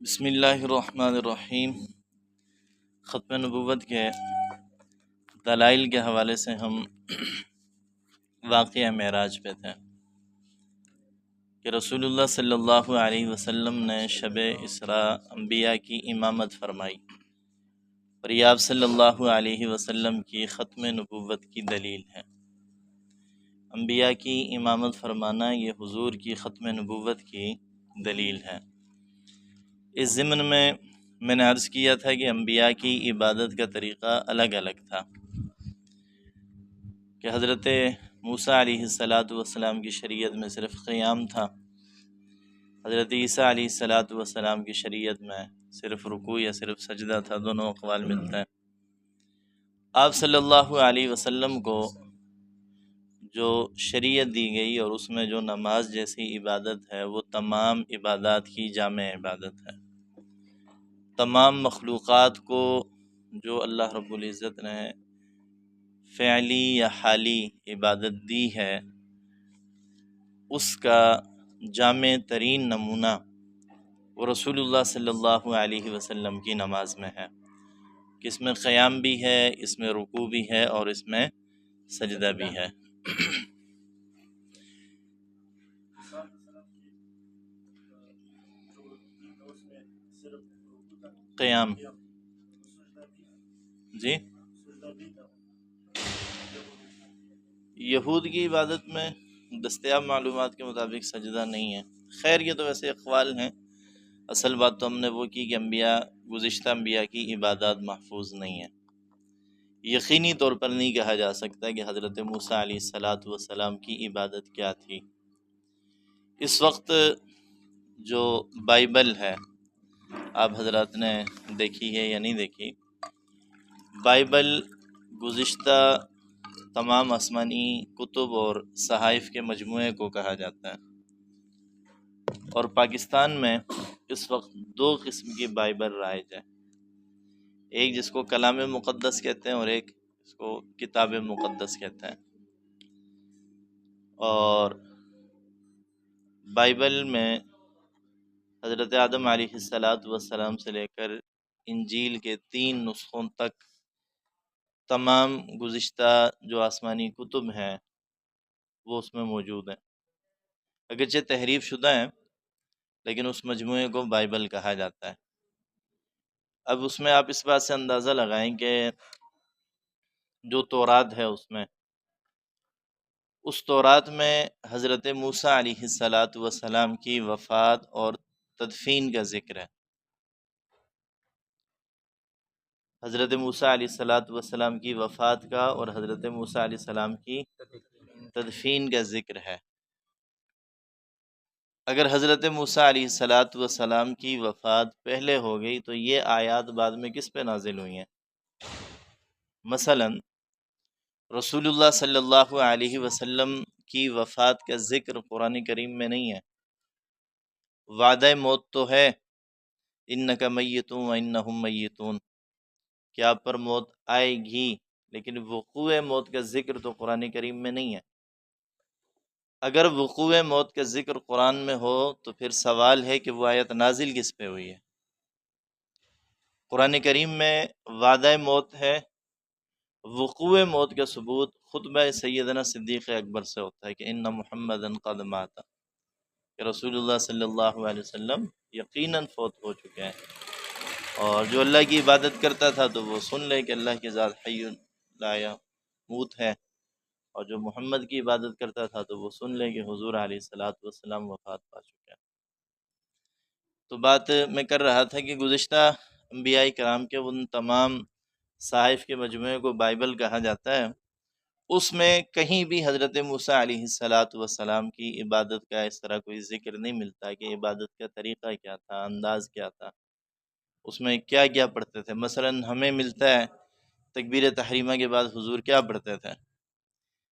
بسم اللہ الرحمن الرحیم۔ ختم نبوت کے دلائل کے حوالے سے ہم واقعہ معراج پہ تھے کہ رسول اللہ صلی اللہ علیہ وسلم نے شب اسراء انبیاء کی امامت فرمائی، اور یہ آپ صلی اللہ علیہ وسلم کی ختم نبوت کی دلیل ہے۔ انبیاء کی امامت فرمانا یہ حضور کی ختم نبوت کی دلیل ہے۔ اس ضمن میں نے عرض کیا تھا کہ انبیاء کی عبادت کا طریقہ الگ الگ تھا، کہ حضرت موسیٰ علیہ السلام کی شریعت میں صرف قیام تھا، حضرت عیسیٰ علیہ السلام کی شریعت میں صرف رکوع یا صرف سجدہ تھا، دونوں اقوال ملتے ہیں۔ آپ صلی اللہ علیہ وسلم کو جو شریعت دی گئی اور اس میں جو نماز جیسی عبادت ہے وہ تمام عبادات کی جامع عبادت ہے۔ تمام مخلوقات کو جو اللہ رب العزت نے فعلی یا حالی عبادت دی ہے، اس کا جامع ترین نمونہ وہ رسول اللہ صلی اللہ علیہ وسلم کی نماز میں ہے، کہ اس میں قیام بھی ہے، اس میں رکوع بھی ہے اور اس میں سجدہ بھی ہے۔ قیام جی، یہود کی عبادت میں دستیاب معلومات کے مطابق سجدہ نہیں ہے۔ خیر یہ تو ویسے اقوال ہیں، اصل بات تو ہم نے وہ کی کہ گزشتہ انبیاء کی عبادات محفوظ نہیں ہیں۔ یقینی طور پر نہیں کہا جا سکتا کہ حضرت موسیٰ علیہ السلام کی عبادت کیا تھی۔ اس وقت جو بائبل ہے، آپ حضرات نے دیکھی ہے یا نہیں دیکھی، بائبل گزشتہ تمام آسمانی کتب اور صحائف کے مجموعے کو کہا جاتا ہے، اور پاکستان میں اس وقت دو قسم کی بائبل رائج ہے، ایک جس کو کلام مقدس کہتے ہیں اور ایک اس کو کتاب مقدس کہتے ہیں۔ اور بائبل میں حضرت آدم علیہ السلام سے لے کر انجیل کے 3 نسخوں تک تمام گزشتہ جو آسمانی کتب ہیں وہ اس میں موجود ہیں، اگرچہ تحریف شدہ ہیں لیکن اس مجموعے کو بائبل کہا جاتا ہے۔ اب اس میں آپ اس بات سے اندازہ لگائیں کہ جو تورات ہے اس تورات میں حضرت موسیٰ علیہ السلام کی وفات اور تدفین کا ذکر ہے، حضرت موسیٰ علیہ السلام کی وفات کا اور حضرت موسیٰ علیہ السلام کی تدفین کا ذکر ہے۔ اگر حضرت موسیٰ علیہ السلام کی وفات پہلے ہو گئی تو یہ آیات بعد میں کس پہ نازل ہوئی ہیں؟ مثلا رسول اللہ صلی اللہ علیہ وسلم کی وفات کا ذکر قرآن کریم میں نہیں ہے۔ وعدہ موت تو ہے، انک میت و انہم میتون، کہ آپ پر موت آئے گی، لیکن وقوع موت کا ذکر تو قرآن کریم میں نہیں ہے۔ اگر وقوع موت کا ذکر قرآن میں ہو تو پھر سوال ہے کہ وہ آیت نازل کس پہ ہوئی ہے؟ قرآن کریم میں وعدہ موت ہے، وقوع موت کا ثبوت خطبہ سیدنا صدیق اکبر سے ہوتا ہے کہ ان محمدًا قد مات، کہ رسول اللہ صلی اللہ علیہ وسلم یقیناً فوت ہو چکے ہیں، اور جو اللہ کی عبادت کرتا تھا تو وہ سن لے کہ اللہ کی ذات حی لا یموت ہے، اور جو محمد کی عبادت کرتا تھا تو وہ سن لے کہ حضور علیہ السلام وفات پا چکے ہیں۔ تو بات میں کر رہا تھا کہ گزشتہ انبیاء کرام کے ان تمام صحائف کے مجموعے کو بائبل کہا جاتا ہے، اس میں کہیں بھی حضرت موسیٰ علیہ السلام کی عبادت کا اس طرح کوئی ذکر نہیں ملتا کہ عبادت کا طریقہ کیا تھا، انداز کیا تھا، اس میں کیا کیا پڑھتے تھے۔ مثلا ہمیں ملتا ہے تکبیر تحریمہ کے بعد حضور کیا پڑھتے تھے،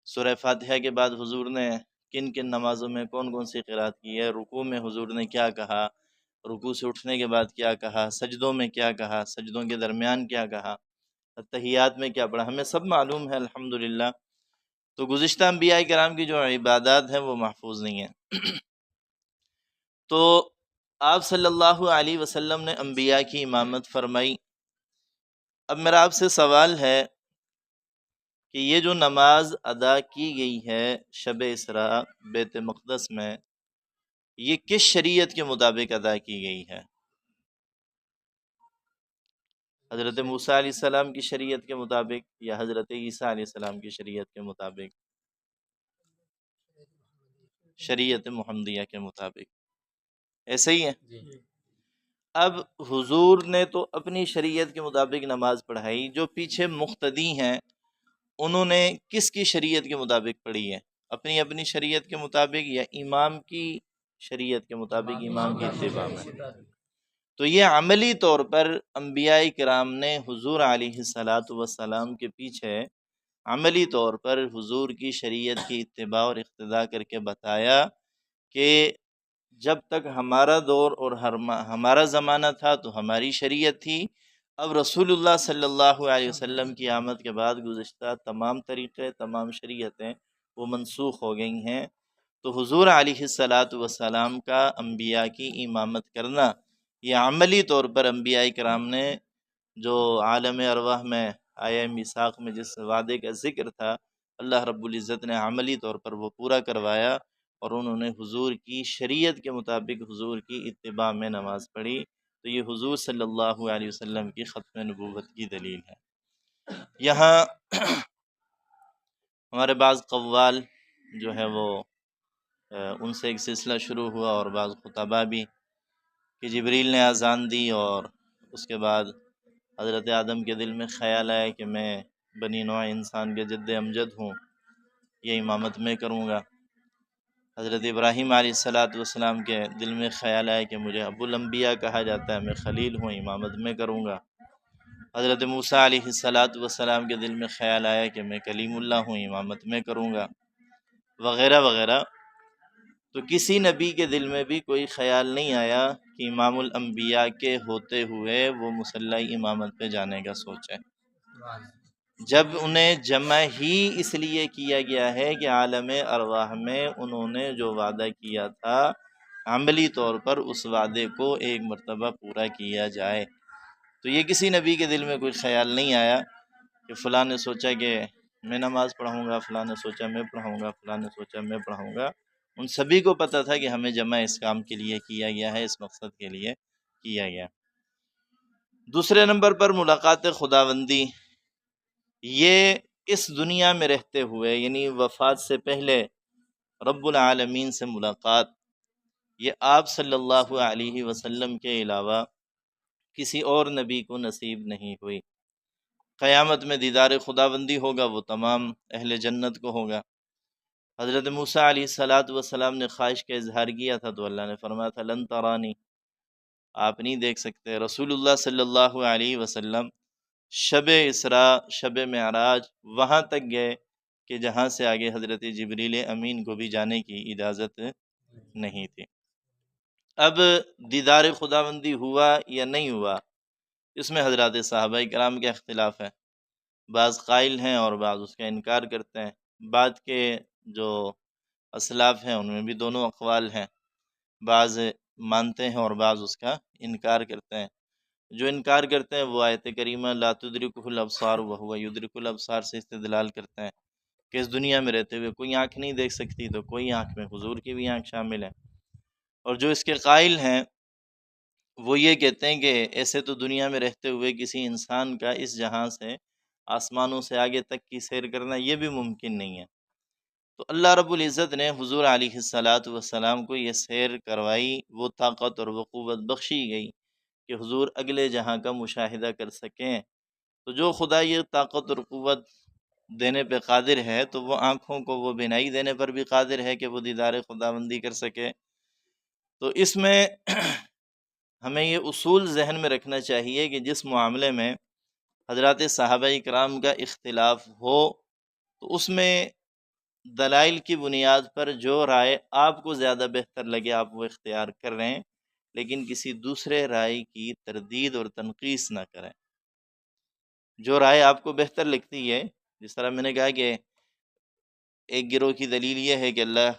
سورہ فاتحہ کے بعد حضور نے کن کن نمازوں میں کون کون سی قرات کی ہے، رکوع میں حضور نے کیا کہا، رکوع سے اٹھنے کے بعد کیا کہا، سجدوں میں کیا کہا، سجدوں کے درمیان کیا کہا، تحیات میں کیا پڑھا، ہمیں سب معلوم ہے الحمدللہ۔ تو گزشتہ انبیاء کرام کی جو عبادات ہیں وہ محفوظ نہیں ہیں۔ تو آپ صلی اللہ علیہ وسلم نے انبیاء کی امامت فرمائی۔ اب میرا آپ سے سوال ہے کہ یہ جو نماز ادا کی گئی ہے شب اسراء بیت مقدس میں، یہ کس شریعت کے مطابق ادا کی گئی ہے؟ حضرت موسیٰ علیہ السلام کی شریعت کے مطابق یا حضرت عیسیٰ علیہ السلام کی شریعت کے مطابق؟ شریعت محمدیہ کے مطابق، ایسے ہی ہے۔ اب حضور نے تو اپنی شریعت کے مطابق نماز پڑھائی، جو پیچھے مقتدی ہیں انہوں نے کس کی شریعت کے مطابق پڑھی ہے؟ اپنی اپنی شریعت کے مطابق یا امام کی شریعت کے مطابق، امام کی اتباع میں؟ تو یہ عملی طور پر انبیاء کرام نے حضور علیہ السلام کے پیچھے عملی طور پر حضور کی شریعت کی اتباع اور اقتداء کر کے بتایا کہ جب تک ہمارا دور اور ہمارا زمانہ تھا تو ہماری شریعت تھی، اب رسول اللہ صلی اللہ علیہ وسلم کی آمد کے بعد گزشتہ تمام طریقے، تمام شریعتیں وہ منسوخ ہو گئی ہیں۔ تو حضور علیہ السلام کا انبیاء کی امامت کرنا، یہ عملی طور پر انبیاء کرام نے جو عالم ارواح میں آیا میثاق میں جس وعدے کا ذکر تھا، اللہ رب العزت نے عملی طور پر وہ پورا کروایا، اور انہوں نے حضور کی شریعت کے مطابق حضور کی اتباع میں نماز پڑھی۔ تو یہ حضور صلی اللہ علیہ وسلم کی ختم نبوت کی دلیل ہے۔ یہاں ہمارے بعض قوال جو ہے وہ ان سے ایک سلسلہ شروع ہوا، اور بعض خطبہ بھی، کہ جبریل نے اذان دی اور اس کے بعد حضرت آدم کے دل میں خیال آیا کہ میں بنی نوع انسان کے جد امجد ہوں، یہ امامت میں کروں گا۔ حضرت ابراہیم علیہ السلام کے دل میں خیال آیا کہ مجھے ابو الانبیاء کہا جاتا ہے، میں خلیل ہوں، امامت میں کروں گا۔ حضرت موسیٰ علیہ السلام کے دل میں خیال آیا کہ میں کلیم اللہ ہوں، امامت میں کروں گا، وغیرہ وغیرہ۔ تو کسی نبی کے دل میں بھی کوئی خیال نہیں آیا کہ امام الانبیاء کے ہوتے ہوئے وہ مصلی امامت پہ جانے کا سوچیں، جب انہیں جمع ہی اس لیے کیا گیا ہے کہ عالم ارواح میں انہوں نے جو وعدہ کیا تھا عملی طور پر اس وعدے کو ایک مرتبہ پورا کیا جائے۔ تو یہ کسی نبی کے دل میں کوئی خیال نہیں آیا کہ فلاں نے سوچا کہ میں نماز پڑھاؤں گا، فلاں نے سوچا میں پڑھاؤں گا، فلاں نے سوچا میں پڑھاؤں گا۔ ان سبھی کو پتہ تھا کہ ہمیں جمع اس کام کے لیے کیا گیا ہے، اس مقصد کے لیے کیا گیا۔ دوسرے نمبر پر ملاقات خداوندی، یہ اس دنیا میں رہتے ہوئے یعنی وفات سے پہلے رب العالمین سے ملاقات، یہ آپ صلی اللہ علیہ وسلم کے علاوہ کسی اور نبی کو نصیب نہیں ہوئی۔ قیامت میں دیدار خداوندی ہوگا، وہ تمام اہل جنت کو ہوگا۔ حضرت موسیٰ علیہ السلام نے خواہش کا اظہار کیا تھا تو اللہ نے فرمایا تھا لن ترانی، آپ نہیں دیکھ سکتے۔ رسول اللہ صلی اللہ علیہ وسلم شب اسراء، شب معراج وہاں تک گئے کہ جہاں سے آگے حضرت جبریل امین کو بھی جانے کی اجازت نہیں تھی۔ اب دیدار خداوندی ہوا یا نہیں ہوا، اس میں حضرات صحابہ کرام کا اختلاف ہے۔ بعض قائل ہیں اور بعض اس کا انکار کرتے ہیں۔ بعد کے جو اسلاف ہیں ان میں بھی دونوں اقوال ہیں، بعض مانتے ہیں اور بعض اس کا انکار کرتے ہیں۔ جو انکار کرتے ہیں وہ آیت کریمہ لا تدرکہ الابصار وہو یدرک الابصار سے استدلال کرتے ہیں کہ اس دنیا میں رہتے ہوئے کوئی آنکھ نہیں دیکھ سکتی، تو کوئی آنکھ میں حضور کی بھی آنکھ شامل ہے۔ اور جو اس کے قائل ہیں وہ یہ کہتے ہیں کہ ایسے تو دنیا میں رہتے ہوئے کسی انسان کا اس جہاں سے آسمانوں سے آگے تک کی سیر کرنا یہ بھی ممکن نہیں ہے۔ تو اللہ رب العزت نے حضور علیہ السلام کو یہ سیر کروائی، وہ طاقت اور وہ قوت بخشی گئی کہ حضور اگلے جہاں کا مشاہدہ کر سکیں۔ تو جو خدا یہ طاقت اور قوت دینے پہ قادر ہے تو وہ آنکھوں کو وہ بینائی دینے پر بھی قادر ہے کہ وہ دیدار خداوندی کر سکے۔ تو اس میں ہمیں یہ اصول ذہن میں رکھنا چاہیے کہ جس معاملے میں حضرات صحابہ کرام کا اختلاف ہو تو اس میں دلائل کی بنیاد پر جو رائے آپ کو زیادہ بہتر لگے آپ وہ اختیار کر رہے ہیں، لیکن کسی دوسرے رائے کی تردید اور تنقیص نہ کریں۔ جو رائے آپ کو بہتر لگتی ہے، جس طرح میں نے کہا کہ ایک گروہ کی دلیل یہ ہے کہ اللہ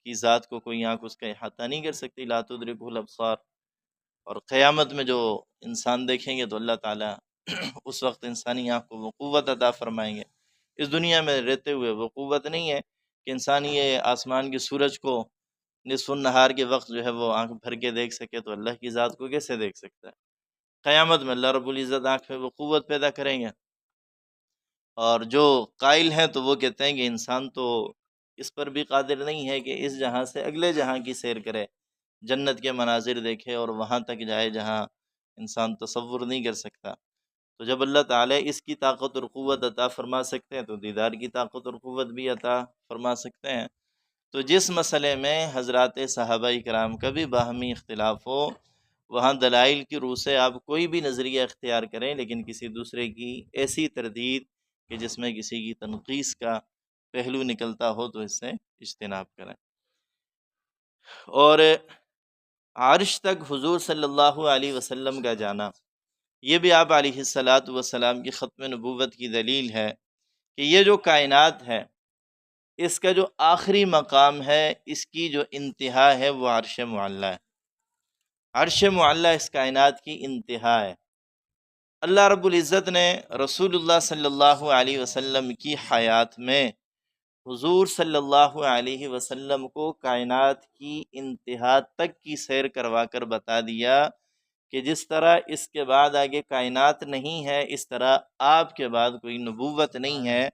کی ذات کو کوئی آنکھ اس کا احاطہ نہیں کر سکتی، لا تدرکہ الابصار، اور قیامت میں جو انسان دیکھیں گے تو اللہ تعالیٰ اس وقت انسانی آنکھ کو وہ قوت عطا فرمائیں گے۔ اس دنیا میں رہتے ہوئے وہ قوت نہیں ہے کہ انسان یہ آسمان کے سورج کو نصف النہار کے وقت جو ہے وہ آنکھ بھر کے دیکھ سکے، تو اللہ کی ذات کو کیسے دیکھ سکتا ہے؟ قیامت میں اللہ رب العزت آنکھ میں وہ قوت پیدا کریں گے۔ اور جو قائل ہیں تو وہ کہتے ہیں کہ انسان تو اس پر بھی قادر نہیں ہے کہ اس جہاں سے اگلے جہاں کی سیر کرے، جنت کے مناظر دیکھے اور وہاں تک جائے جہاں انسان تصور نہیں کر سکتا۔ تو جب اللہ تعالیٰ اس کی طاقت اور قوت عطا فرما سکتے ہیں تو دیدار کی طاقت اور قوت بھی عطا فرما سکتے ہیں۔ تو جس مسئلے میں حضرات صحابہ کرام کا بھی باہمی اختلاف ہو، وہاں دلائل کی روح سے آپ کوئی بھی نظریہ اختیار کریں، لیکن کسی دوسرے کی ایسی تردید کہ جس میں کسی کی تنقیص کا پہلو نکلتا ہو تو اس سے اجتناب کریں۔ اور عرش تک حضور صلی اللہ علیہ وسلم کا جانا، یہ بھی آپ علیہ الصلاۃ والسلام کی ختم نبوت کی دلیل ہے کہ یہ جو کائنات ہے اس کا جو آخری مقام ہے، اس کی جو انتہا ہے وہ عرش معلی ہے۔ عرش معلی اس کائنات کی انتہا ہے۔ اللہ رب العزت نے رسول اللہ صلی اللہ علیہ وسلم کی حیات میں حضور صلی اللہ علیہ وسلم کو کائنات کی انتہا تک کی سیر کروا کر بتا دیا کہ جس طرح اس کے بعد آگے کائنات نہیں ہے، اس طرح آپ کے بعد کوئی نبوت نہیں ہے۔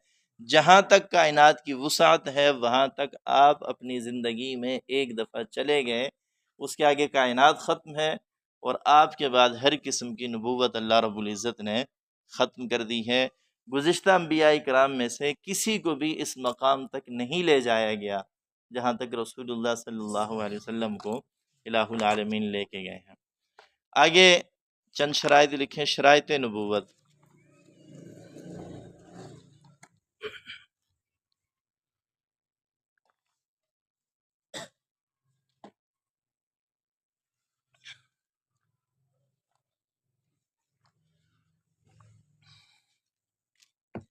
جہاں تک کائنات کی وسعت ہے وہاں تک آپ اپنی زندگی میں ایک دفعہ چلے گئے، اس کے آگے کائنات ختم ہے، اور آپ کے بعد ہر قسم کی نبوت اللہ رب العزت نے ختم کر دی ہے۔ گزشتہ انبیاء کرام میں سے کسی کو بھی اس مقام تک نہیں لے جایا گیا جہاں تک رسول اللہ صلی اللہ علیہ وسلم کو الہ العالمین لے کے گئے ہیں۔ آگے چند شرائط لکھیں، شرائط نبوت۔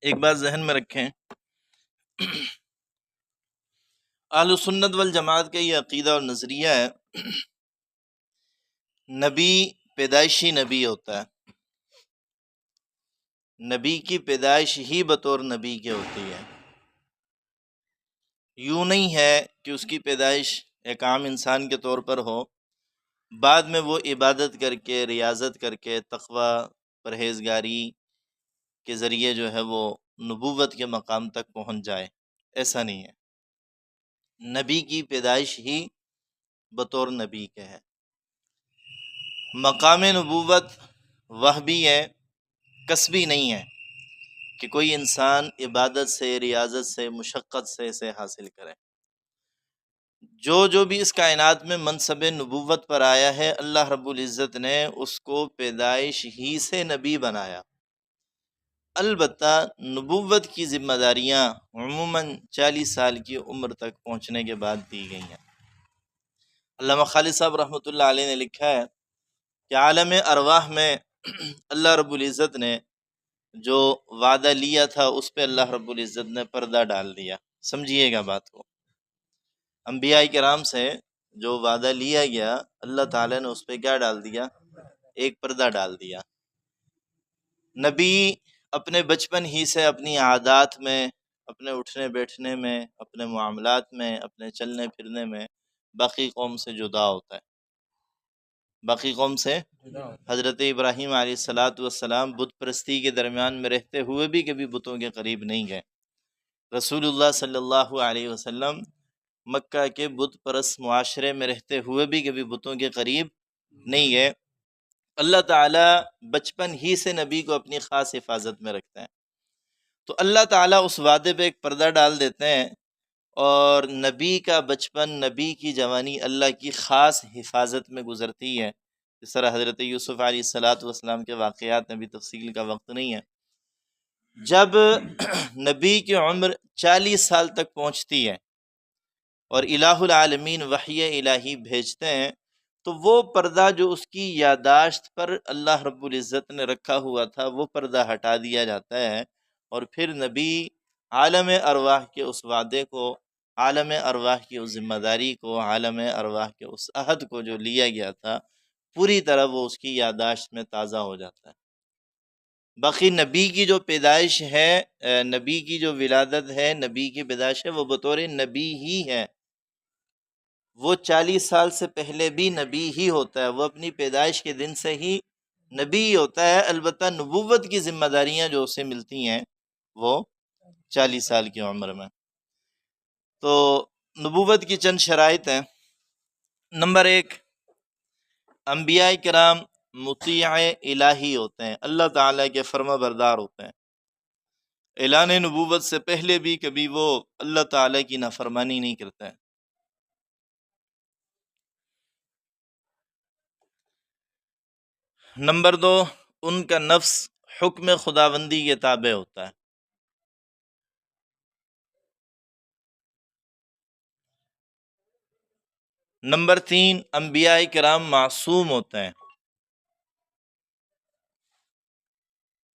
ایک بات ذہن میں رکھیں، اہل سنت والجماعت کا یہ عقیدہ اور نظریہ ہے، نبی پیدائشی نبی ہوتا ہے، نبی کی پیدائش ہی بطور نبی کے ہوتی ہے۔ یوں نہیں ہے کہ اس کی پیدائش ایک عام انسان کے طور پر ہو، بعد میں وہ عبادت کر کے، ریاضت کر کے، تقوی پرہیزگاری کے ذریعے جو ہے وہ نبوت کے مقام تک پہنچ جائے، ایسا نہیں ہے۔ نبی کی پیدائش ہی بطور نبی کے ہے۔ مقام نبوت وہبی ہے، کسبی نہیں ہے کہ کوئی انسان عبادت سے، ریاضت سے، مشقت سے اسے حاصل کرے۔ جو بھی اس کائنات میں منصب نبوت پر آیا ہے، اللہ رب العزت نے اس کو پیدائش ہی سے نبی بنایا۔ البتہ نبوت کی ذمہ داریاں عموماً 40 سال کی عمر تک پہنچنے کے بعد دی گئی ہیں۔ علامہ خالد صاحب رحمۃ اللہ علیہ نے لکھا ہے کہ عالم ارواح میں اللہ رب العزت نے جو وعدہ لیا تھا اس پہ اللہ رب العزت نے پردہ ڈال دیا۔ سمجھیے گا بات کو، انبیاء کرام سے جو وعدہ لیا گیا اللہ تعالیٰ نے اس پہ کیا ڈال دیا؟ ایک پردہ ڈال دیا۔ نبی اپنے بچپن ہی سے اپنی عادات میں، اپنے اٹھنے بیٹھنے میں، اپنے معاملات میں، اپنے چلنے پھرنے میں باقی قوم سے جدا ہوتا ہے۔ باقی قوم سے حضرت ابراہیم علیہ السلام بت پرستی کے درمیان میں رہتے ہوئے بھی کبھی بتوں کے قریب نہیں گئے۔ رسول اللہ صلی اللہ علیہ وسلم مکہ کے بت پرست معاشرے میں رہتے ہوئے بھی کبھی بتوں کے قریب نہیں گئے۔ اللہ تعالیٰ بچپن ہی سے نبی کو اپنی خاص حفاظت میں رکھتے ہیں، تو اللہ تعالیٰ اس وعدے پہ ایک پردہ ڈال دیتے ہیں، اور نبی کا بچپن، نبی کی جوانی اللہ کی خاص حفاظت میں گزرتی ہے۔ اس طرح حضرت یوسف علیہ السلام کے واقعات میں بھی تفصیل کا وقت نہیں ہے۔ جب نبی کی عمر 40 سال تک پہنچتی ہے اور الہ العالمین وحی الہی بھیجتے ہیں، تو وہ پردہ جو اس کی یادداشت پر اللہ رب العزت نے رکھا ہوا تھا وہ پردہ ہٹا دیا جاتا ہے، اور پھر نبی عالم ارواح کے اس وعدے کو، عالم ارواح کی اس ذمہ داری کو، عالم ارواح کے اس عہد کو جو لیا گیا تھا پوری طرح وہ اس کی یادداشت میں تازہ ہو جاتا ہے۔ باقی نبی کی جو پیدائش ہے، نبی کی جو ولادت ہے، نبی کی پیدائش ہے، وہ بطور نبی ہی ہے۔ وہ 40 سال سے پہلے بھی نبی ہی ہوتا ہے، وہ اپنی پیدائش کے دن سے ہی نبی ہی ہوتا ہے۔ البتہ نبوت کی ذمہ داریاں جو اسے ملتی ہیں وہ 40 سال کی عمر میں۔ تو نبوت کی چند شرائط ہیں۔ نمبر 1، انبیاء کرام مطیع الہی ہوتے ہیں، اللہ تعالیٰ کے فرما بردار ہوتے ہیں۔ اعلان نبوت سے پہلے بھی کبھی وہ اللہ تعالیٰ کی نافرمانی نہیں کرتے ہیں۔ نمبر 2، ان کا نفس حکم خداوندی کے تابع ہوتا ہے۔ نمبر 3، انبیاء کرام معصوم ہوتے ہیں۔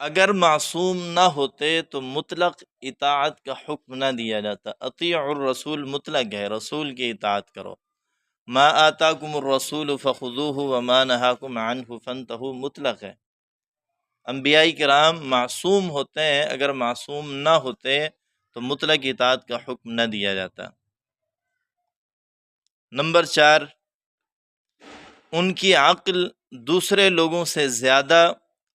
اگر معصوم نہ ہوتے تو مطلق اطاعت کا حکم نہ دیا جاتا۔ اطیعوا الرسول مطلق ہے، رسول کی اطاعت کرو۔ ما آتاکم الرسول فخذوہ وما نہاکم عنہ فانتہوا مطلق ہے۔ انبیاء کرام معصوم ہوتے ہیں، اگر معصوم نہ ہوتے تو مطلق اطاعت کا حکم نہ دیا جاتا۔ نمبر 4، ان کی عقل دوسرے لوگوں سے زیادہ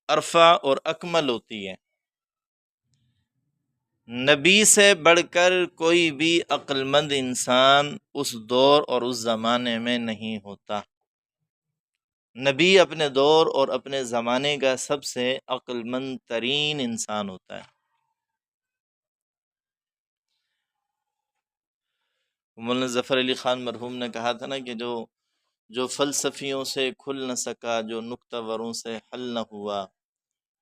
ارفع اور اکمل ہوتی ہے۔ نبی سے بڑھ کر کوئی بھی عقل مند انسان اس دور اور اس زمانے میں نہیں ہوتا۔ نبی اپنے دور اور اپنے زمانے کا سب سے عقل مند ترین انسان ہوتا ہے۔ مولانا ظفر علی خان مرحوم نے کہا تھا نا کہ جو فلسفیوں سے کھل نہ سکا، جو نکتہ وروں سے حل نہ ہوا،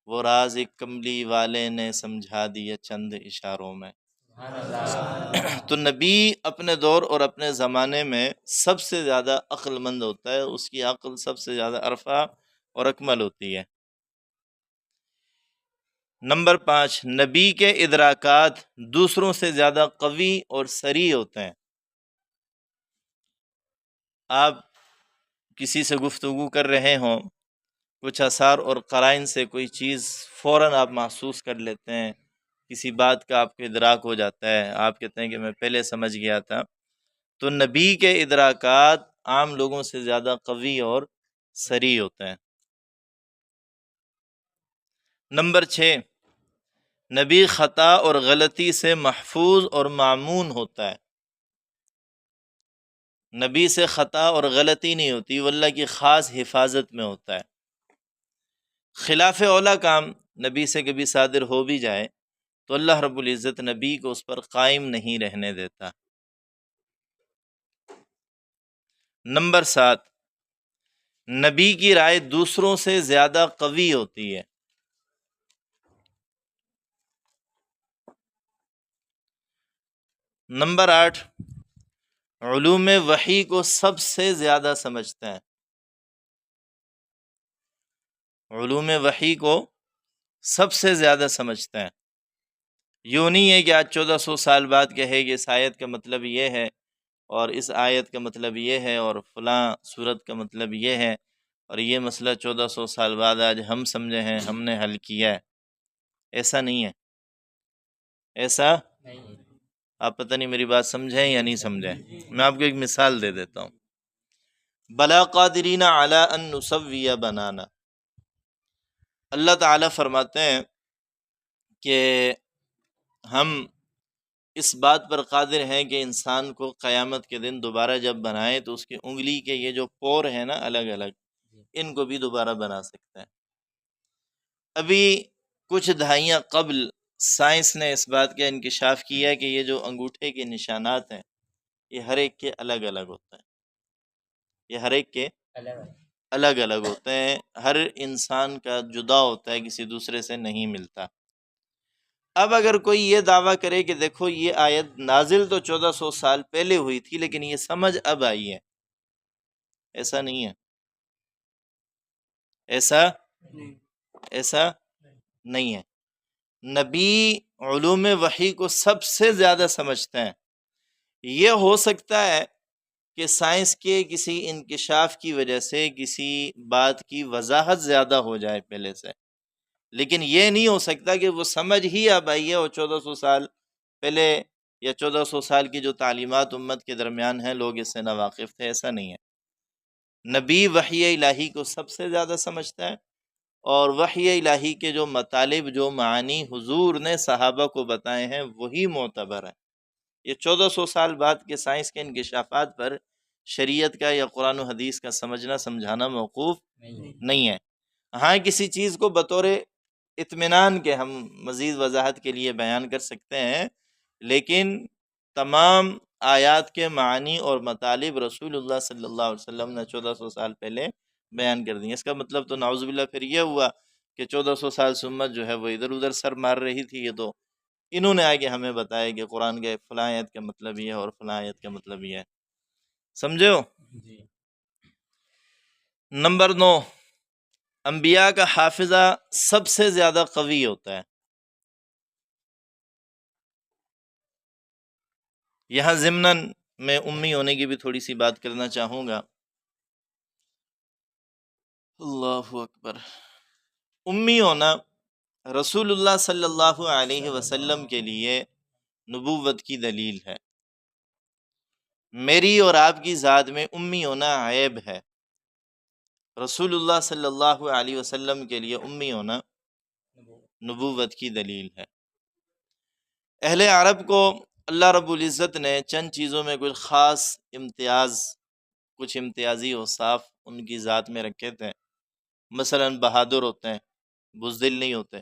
وہ راز ایک کملی والے نے سمجھا دیا چند اشاروں میں۔ تو نبی اپنے دور اور اپنے زمانے میں سب سے زیادہ عقل مند ہوتا ہے، اس کی عقل سب سے زیادہ ارفع اور اکمل ہوتی ہے۔ نمبر 5، نبی کے ادراکات دوسروں سے زیادہ قوی اور صریح ہوتے ہیں۔ آپ کسی سے گفتگو کر رہے ہوں، کچھ آثار اور قرائن سے کوئی چیز فوراً آپ محسوس کر لیتے ہیں، کسی بات کا آپ کو ادراک ہو جاتا ہے، آپ کہتے ہیں کہ میں پہلے سمجھ گیا تھا۔ تو نبی کے ادراکات عام لوگوں سے زیادہ قوی اور صریح ہوتے ہیں۔ نمبر 6، نبی خطا اور غلطی سے محفوظ اور معمون ہوتا ہے۔ نبی سے خطا اور غلطی نہیں ہوتی، وہ اللہ کی خاص حفاظت میں ہوتا ہے۔ خلاف اولا کام نبی سے کبھی صادر ہو بھی جائے تو اللہ رب العزت نبی کو اس پر قائم نہیں رہنے دیتا۔ نمبر 7، نبی کی رائے دوسروں سے زیادہ قوی ہوتی ہے۔ نمبر 8، علوم وحی کو سب سے زیادہ سمجھتے ہیں۔ علوم وحی کو سب سے زیادہ سمجھتے ہیں۔ یوں نہیں ہے کہ آج 1400 سال بعد کہے کہ اس آیت کا مطلب یہ ہے اور اس آیت کا مطلب یہ ہے اور فلاں صورت کا مطلب یہ ہے اور یہ مسئلہ 1400 سال بعد آج ہم سمجھے ہیں، ہم نے حل کیا ہے۔ ایسا نہیں ہے، ایسا آپ پتہ نہیں میری بات سمجھیں یا نہیں سمجھیں۔ میں آپ کو ایک مثال دے دیتا ہوں۔ بلا قادرین علی ان نسوی بنانا، اللہ تعالیٰ فرماتے ہیں کہ ہم اس بات پر قادر ہیں کہ انسان کو قیامت کے دن دوبارہ جب بنائیں تو اس کی انگلی کے یہ جو پور ہیں نا الگ الگ، ان کو بھی دوبارہ بنا سکتے ہیں۔ ابھی کچھ دہائیاں قبل سائنس نے اس بات کا انکشاف کیا کہ یہ جو انگوٹھے کے نشانات ہیں یہ ہر ایک کے الگ الگ ہوتے ہیں، یہ ہر ایک کے الگ الگ ہوتے ہیں، ہر انسان کا جدا ہوتا ہے، کسی دوسرے سے نہیں ملتا۔ اب اگر کوئی یہ دعویٰ کرے کہ دیکھو یہ آیت نازل تو 1400 سال پہلے ہوئی تھی لیکن یہ سمجھ اب آئی ہے، ایسا نہیں ہے، ایسا نہیں ہے۔ نبی علوم وحی کو سب سے زیادہ سمجھتے ہیں۔ یہ ہو سکتا ہے کہ سائنس کے کسی انکشاف کی وجہ سے کسی بات کی وضاحت زیادہ ہو جائے پہلے سے، لیکن یہ نہیں ہو سکتا کہ وہ سمجھ ہی اب آئی ہے اور 1400 سال پہلے یا 1400 سال کی جو تعلیمات امت کے درمیان ہیں لوگ اس سے ناواقف تھے، ایسا نہیں ہے۔ نبی وحی الہی کو سب سے زیادہ سمجھتا ہے، اور وحی الہی کے جو مطالب، جو معانی حضور نے صحابہ کو بتائے ہیں وہی معتبر ہے۔ یہ 1400 سال بعد کے سائنس کے انکشافات پر شریعت کا یا قرآن و حدیث کا سمجھنا سمجھانا موقوف نہیں ہے۔ ہاں کسی چیز کو بطور اطمینان کے ہم مزید وضاحت کے لیے بیان کر سکتے ہیں، لیکن تمام آیات کے معنی اور مطالب رسول اللہ صلی اللہ علیہ وسلم نے 1400 سال پہلے بیان کر دی۔ اس کا مطلب تو نعوذ باللہ پھر یہ ہوا کہ 1400 سال سے امت جو ہے وہ ادھر ادھر سر مار رہی تھی، یہ تو انہوں نے آگے ہمیں بتایا کہ قرآن کے فلاں آیت کا مطلب یہ ہے اور فلاں آیت کا مطلب یہ ہے۔ سمجھے ہو؟ نمبر 9، انبیاء کا حافظہ سب سے زیادہ قوی ہوتا ہے۔ یہاں ضمناً میں امی ہونے کی بھی تھوڑی سی بات کرنا چاہوں گا۔ اللہ اکبر۔ امی ہونا رسول اللہ صلی اللہ علیہ وسلم کے لیے نبوت کی دلیل ہے۔ میری اور آپ کی ذات میں امی ہونا عیب ہے، رسول اللہ صلی اللہ علیہ وسلم کے لیے امی ہونا نبوت کی دلیل ہے۔ اہل عرب کو اللہ رب العزت نے چند چیزوں میں کچھ خاص امتیاز، کچھ امتیازی اوصاف ان کی ذات میں رکھے تھے۔ مثلا بہادر ہوتے ہیں، بزدل نہیں ہوتے،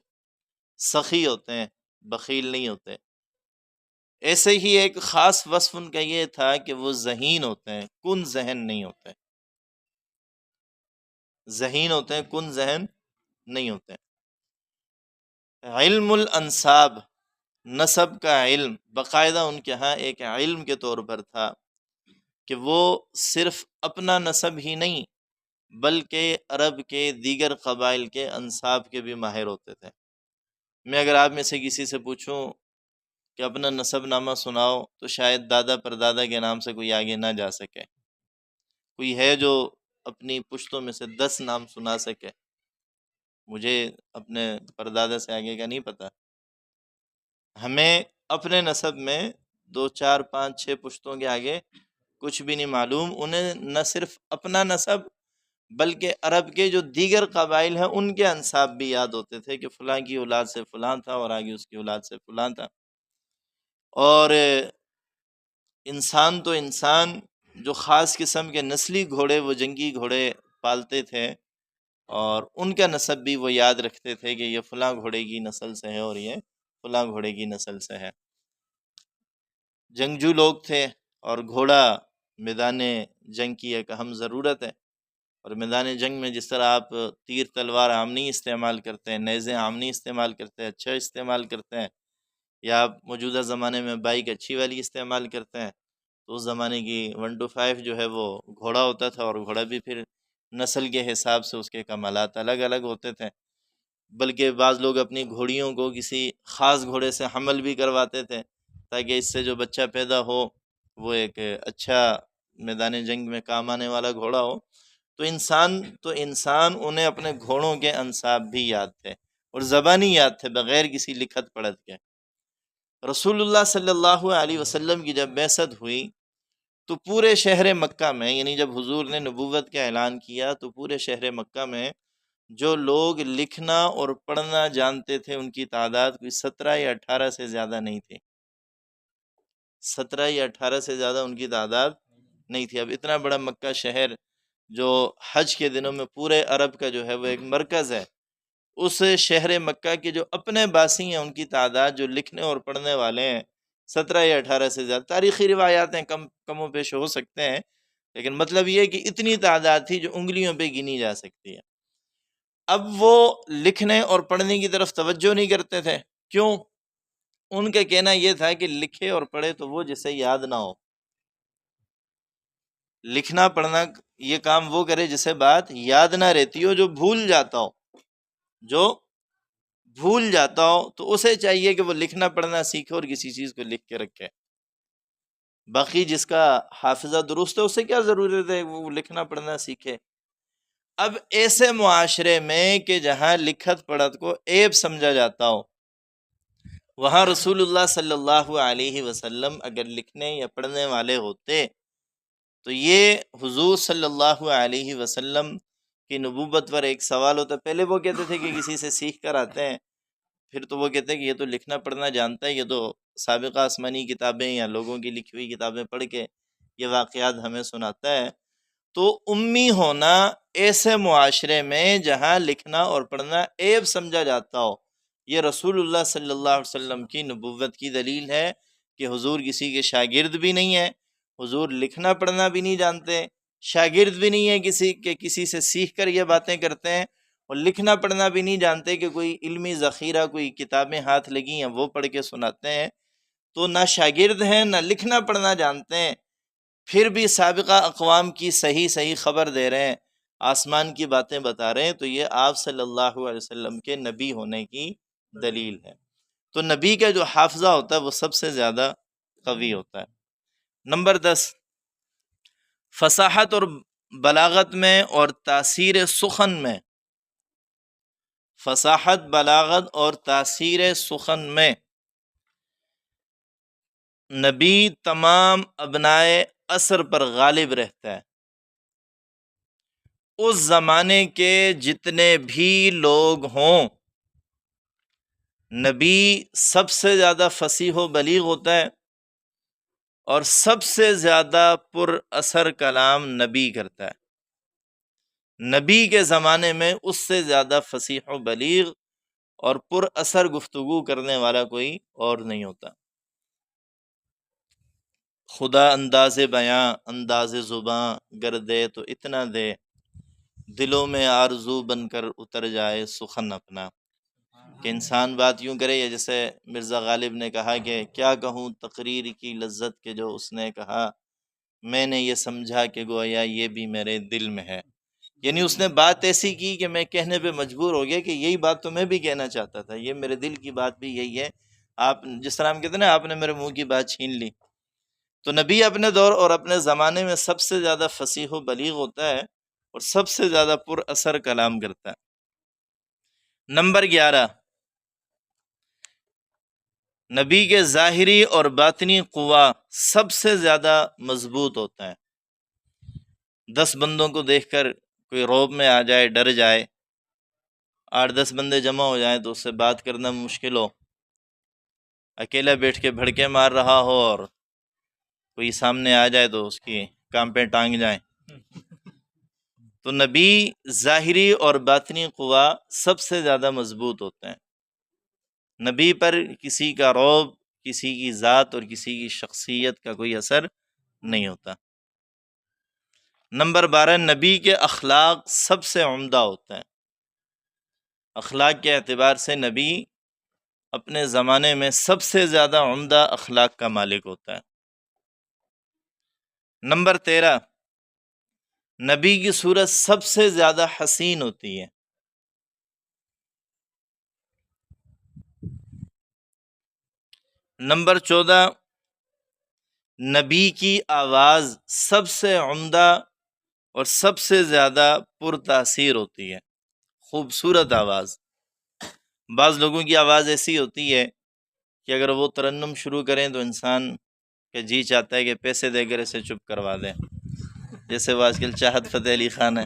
سخی ہوتے ہیں، بخیل نہیں ہوتے۔ ایسے ہی ایک خاص وصف ان کا یہ تھا کہ وہ ذہین ہوتے ہیں، کن ذہن نہیں ہوتے۔ ذہین ہوتے ہیں، کن ذہن نہیں ہوتے۔ علم الانساب، نسب کا علم باقاعدہ ان کے ہاں ایک علم کے طور پر تھا کہ وہ صرف اپنا نسب ہی نہیں بلکہ عرب کے دیگر قبائل کے انساب کے بھی ماہر ہوتے تھے۔ میں اگر آپ میں سے کسی سے پوچھوں کہ اپنا نسب نامہ سناؤ تو شاید دادا پردادا کے نام سے کوئی آگے نہ جا سکے۔ کوئی ہے جو اپنی پشتوں میں سے 10 نام سنا سکے؟ مجھے اپنے پردادا سے آگے کا نہیں پتہ۔ ہمیں اپنے نسب میں 2 4 5 6 پشتوں کے آگے کچھ بھی نہیں معلوم۔ انہیں نہ صرف اپنا نسب بلکہ عرب کے جو دیگر قبائل ہیں ان کے انساب بھی یاد ہوتے تھے کہ فلاں کی اولاد سے فلاں تھا اور آگے اس کی اولاد سے فلاں تھا۔ اور انسان تو انسان جو خاص قسم کے نسلی گھوڑے، وہ جنگی گھوڑے پالتے تھے اور ان کا نسب بھی وہ یاد رکھتے تھے کہ یہ فلاں گھوڑے کی نسل سے ہے اور یہ فلاں گھوڑے کی نسل سے ہے۔ جنگجو لوگ تھے اور گھوڑا میدان جنگ کی ایک اہم ضرورت ہے، اور میدان جنگ میں جس طرح آپ تیر تلوار آمنی استعمال کرتے ہیں، نیزے آمنی استعمال کرتے ہیں، اچھا استعمال کرتے ہیں، یا آپ موجودہ زمانے میں بائک اچھی والی استعمال کرتے ہیں، تو اس زمانے کی 125 جو ہے وہ گھوڑا ہوتا تھا، اور گھوڑا بھی پھر نسل کے حساب سے اس کے کمالات الگ الگ ہوتے تھے۔ بلکہ بعض لوگ اپنی گھوڑیوں کو کسی خاص گھوڑے سے حمل بھی کرواتے تھے تاکہ اس سے جو بچہ پیدا ہو وہ ایک اچھا میدان جنگ میں کام آنے والا گھوڑا ہو۔ تو انسان انہیں اپنے گھوڑوں کے انساب بھی یاد تھے اور زبانی یاد تھے بغیر کسی لکھت پڑھت کے۔ رسول اللہ صلی اللہ علیہ وسلم کی جب بعثت ہوئی تو پورے شہر مکہ میں، یعنی جب حضور نے نبوت کا اعلان کیا تو پورے شہر مکہ میں جو لوگ لکھنا اور پڑھنا جانتے تھے ان کی تعداد کوئی 17 یا 18 سے زیادہ نہیں تھی۔ 17 یا 18 سے زیادہ ان کی تعداد نہیں تھی۔ اب اتنا بڑا مکہ شہر جو حج کے دنوں میں پورے عرب کا جو ہے وہ ایک مرکز ہے، اس شہر مکہ کے جو اپنے باسی ہیں ان کی تعداد جو لکھنے اور پڑھنے والے ہیں 17 یا 18 سے زیادہ۔ تاریخی روایات ہیں، کم و بیش ہو سکتے ہیں، لیکن مطلب یہ ہے کہ اتنی تعداد تھی جو انگلیوں پہ گنی جا سکتی ہے۔ اب وہ لکھنے اور پڑھنے کی طرف توجہ نہیں کرتے تھے، کیوں؟ ان کا کہنا یہ تھا کہ لکھے اور پڑھے تو وہ جسے یاد نہ ہو، لکھنا پڑھنا یہ کام وہ کرے جسے بات یاد نہ رہتی ہو، جو بھول جاتا ہو تو اسے چاہیے کہ وہ لکھنا پڑھنا سیکھے اور کسی چیز کو لکھ کے رکھے۔ باقی جس کا حافظہ درست ہے اسے کیا ضرورت ہے وہ لکھنا پڑھنا سیکھے؟ اب ایسے معاشرے میں کہ جہاں لکھت پڑھت کو عیب سمجھا جاتا ہو، وہاں رسول اللہ صلی اللہ علیہ وسلم اگر لکھنے یا پڑھنے والے ہوتے تو یہ حضور صلی اللہ علیہ وسلم کی نبوت پر ایک سوال ہوتا. پہلے وہ کہتے تھے کہ کسی سے سیکھ کر آتے ہیں، پھر تو وہ کہتے ہیں کہ یہ تو لکھنا پڑھنا جانتا ہے، یہ تو سابقہ آسمانی کتابیں یا لوگوں کی لکھی ہوئی کتابیں پڑھ کے یہ واقعات ہمیں سناتا ہے. تو امی ہونا ایسے معاشرے میں جہاں لکھنا اور پڑھنا عیب سمجھا جاتا ہو، یہ رسول اللہ صلی اللہ علیہ وسلم کی نبوت کی دلیل ہے کہ حضور کسی کے شاگرد بھی نہیں ہیں، حضور لکھنا پڑھنا بھی نہیں جانتے، شاگرد بھی نہیں ہے کسی کے، کسی سے سیکھ کر یہ باتیں کرتے ہیں، اور لکھنا پڑھنا بھی نہیں جانتے کہ کوئی علمی ذخیرہ کوئی کتابیں ہاتھ لگی ہیں وہ پڑھ کے سناتے ہیں. تو نہ شاگرد ہیں نہ لکھنا پڑھنا جانتے ہیں، پھر بھی سابقہ اقوام کی صحیح خبر دے رہے ہیں، آسمان کی باتیں بتا رہے ہیں، تو یہ آپ صلی اللہ علیہ وسلم کے نبی ہونے کی دلیل ہے. تو نبی کا جو حافظہ ہوتا ہے وہ سب سے زیادہ قوی ہوتا ہے. نمبر 10، فصاحت اور بلاغت میں اور تاثیر سخن میں. فصاحت، بلاغت اور تاثیر سخن میں نبی تمام ابنائے عصر پر غالب رہتا ہے. اس زمانے کے جتنے بھی لوگ ہوں، نبی سب سے زیادہ فصیح و بلیغ ہوتا ہے اور سب سے زیادہ پر اثر کلام نبی کرتا ہے. نبی کے زمانے میں اس سے زیادہ فصیح و بلیغ اور پر اثر گفتگو کرنے والا کوئی اور نہیں ہوتا. خدا انداز بیاں انداز زباں گر دے تو اتنا دے، دلوں میں آرزو بن کر اتر جائے سخن اپنا. کہ انسان بات یوں کرے، یا جیسے مرزا غالب نے کہا کہ کیا کہوں تقریر کی لذت کے جو اس نے کہا، میں نے یہ سمجھا کہ گویا یہ بھی میرے دل میں ہے. یعنی اس نے بات ایسی کی کہ میں کہنے پہ مجبور ہو گیا کہ یہی بات تو میں بھی کہنا چاہتا تھا، یہ میرے دل کی بات بھی یہی ہے. آپ جس طرح ہم کہتے ہیں نا آپ نے میرے منہ کی بات چھین لی. تو نبی اپنے دور اور اپنے زمانے میں سب سے زیادہ فصیح و بلیغ ہوتا ہے اور سب سے زیادہ پر اثر کلام کرتا ہے. نمبر 11، نبی کے ظاہری اور باطنی قوا سب سے زیادہ مضبوط ہوتا ہے. 10 بندوں کو دیکھ کر کوئی روب میں آ جائے، ڈر جائے، 8-10 بندے جمع ہو جائیں تو اس سے بات کرنا مشکل ہو، اکیلا بیٹھ کے بھڑکے مار رہا ہو اور کوئی سامنے آ جائے تو اس کی کام پہ ٹانگ جائیں. تو نبی ظاہری اور باطنی قوا سب سے زیادہ مضبوط ہوتے ہیں. نبی پر کسی کا رعب، کسی کی ذات اور کسی کی شخصیت کا کوئی اثر نہیں ہوتا. نمبر 12، نبی کے اخلاق سب سے عمدہ ہوتے ہیں. اخلاق کے اعتبار سے نبی اپنے زمانے میں سب سے زیادہ عمدہ اخلاق کا مالک ہوتا ہے. نمبر 13، نبی کی صورت سب سے زیادہ حسین ہوتی ہے. نمبر 14، نبی کی آواز سب سے عمدہ اور سب سے زیادہ پر تاثیر ہوتی ہے. خوبصورت آواز. بعض لوگوں کی آواز ایسی ہوتی ہے کہ اگر وہ ترنم شروع کریں تو انسان کا جی چاہتا ہے کہ پیسے دے کر اسے چپ کروا دیں، جیسے وہ آج کل چاہت فتح علی خان ہے.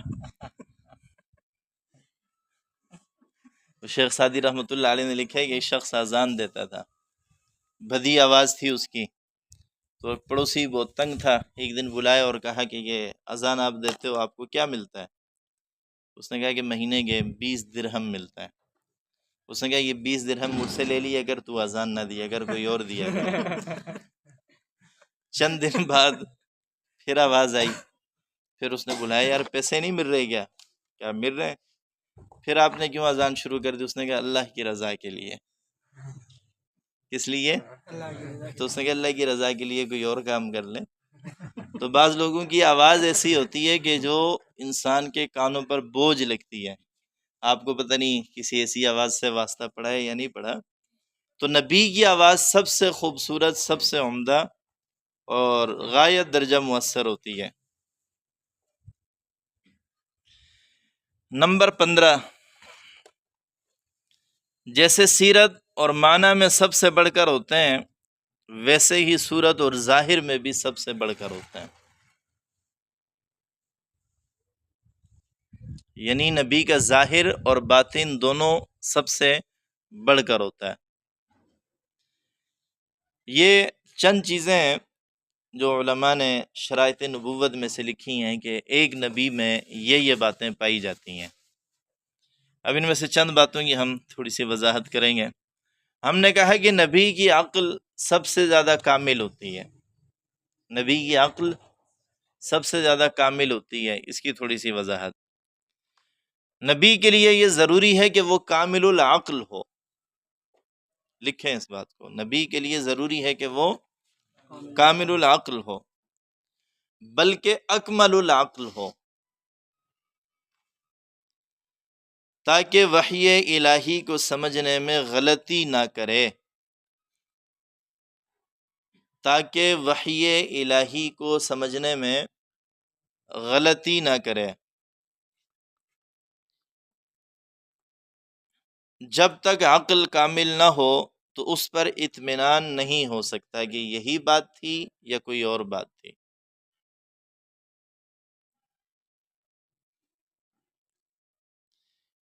شیخ سعدی رحمۃ اللہ علیہ نے لکھا ہے کہ ایک شخص اذان دیتا تھا، بھدی آواز تھی اس کی، تو ایک پڑوسی بہت تنگ تھا، ایک دن بلائے اور کہا کہ یہ اذان آپ دیتے ہو آپ کو کیا ملتا ہے؟ اس نے کہا کہ مہینے کے 20 درہم ملتا ہے. اس نے کہا یہ 20 درہم مجھ سے لے لیا اگر تو اذان نہ دیا اگر کوئی اور دیا اگر. چند دن بعد پھر آواز آئی، پھر اس نے بلایا یار پیسے نہیں مل رہے کیا؟ کیا مل رہے ہیں؟ پھر آپ نے کیوں اذان شروع کر دی؟ اس نے کہا اللہ کی رضا کے لیے. کس لیے؟ تو اس نے کہا اللہ کی رضا کے لیے کوئی اور کام کر لیں. تو بعض لوگوں کی آواز ایسی ہوتی ہے کہ جو انسان کے کانوں پر بوجھ لگتی ہے. آپ کو پتہ نہیں کسی ایسی آواز سے واسطہ پڑا ہے یا نہیں پڑا. تو نبی کی آواز سب سے خوبصورت، سب سے عمدہ اور غایت درجہ مؤثر ہوتی ہے۔ نمبر 15، جیسے سیرت اور معنی میں سب سے بڑھ کر ہوتے ہیں، ویسے ہی صورت اور ظاہر میں بھی سب سے بڑھ کر ہوتے ہیں۔ یعنی نبی کا ظاہر اور باطن دونوں سب سے بڑھ کر ہوتا ہے۔ یہ چند چیزیں ہیں جو علماء نے شرائط نبوت میں سے لکھی ہیں کہ ایک نبی میں یہ باتیں پائی جاتی ہیں۔ اب ان میں سے چند باتوں کی ہم تھوڑی سی وضاحت کریں گے۔ ہم نے کہا کہ نبی کی عقل سب سے زیادہ کامل ہوتی ہے، نبی کی عقل سب سے زیادہ کامل ہوتی ہے۔ اس کی تھوڑی سی وضاحت، نبی کے لیے یہ ضروری ہے کہ وہ کامل العقل ہو، لکھیں اس بات کو، نبی کے لیے ضروری ہے کہ وہ کامل العقل ہو، بلکہ اکمل العقل ہو، تاکہ وحی الہی کو سمجھنے میں غلطی نہ کرے، تاکہ وحی الہی کو سمجھنے میں غلطی نہ کرے۔ جب تک عقل کامل نہ ہو تو اس پر اطمینان نہیں ہو سکتا کہ یہی بات تھی یا کوئی اور بات تھی۔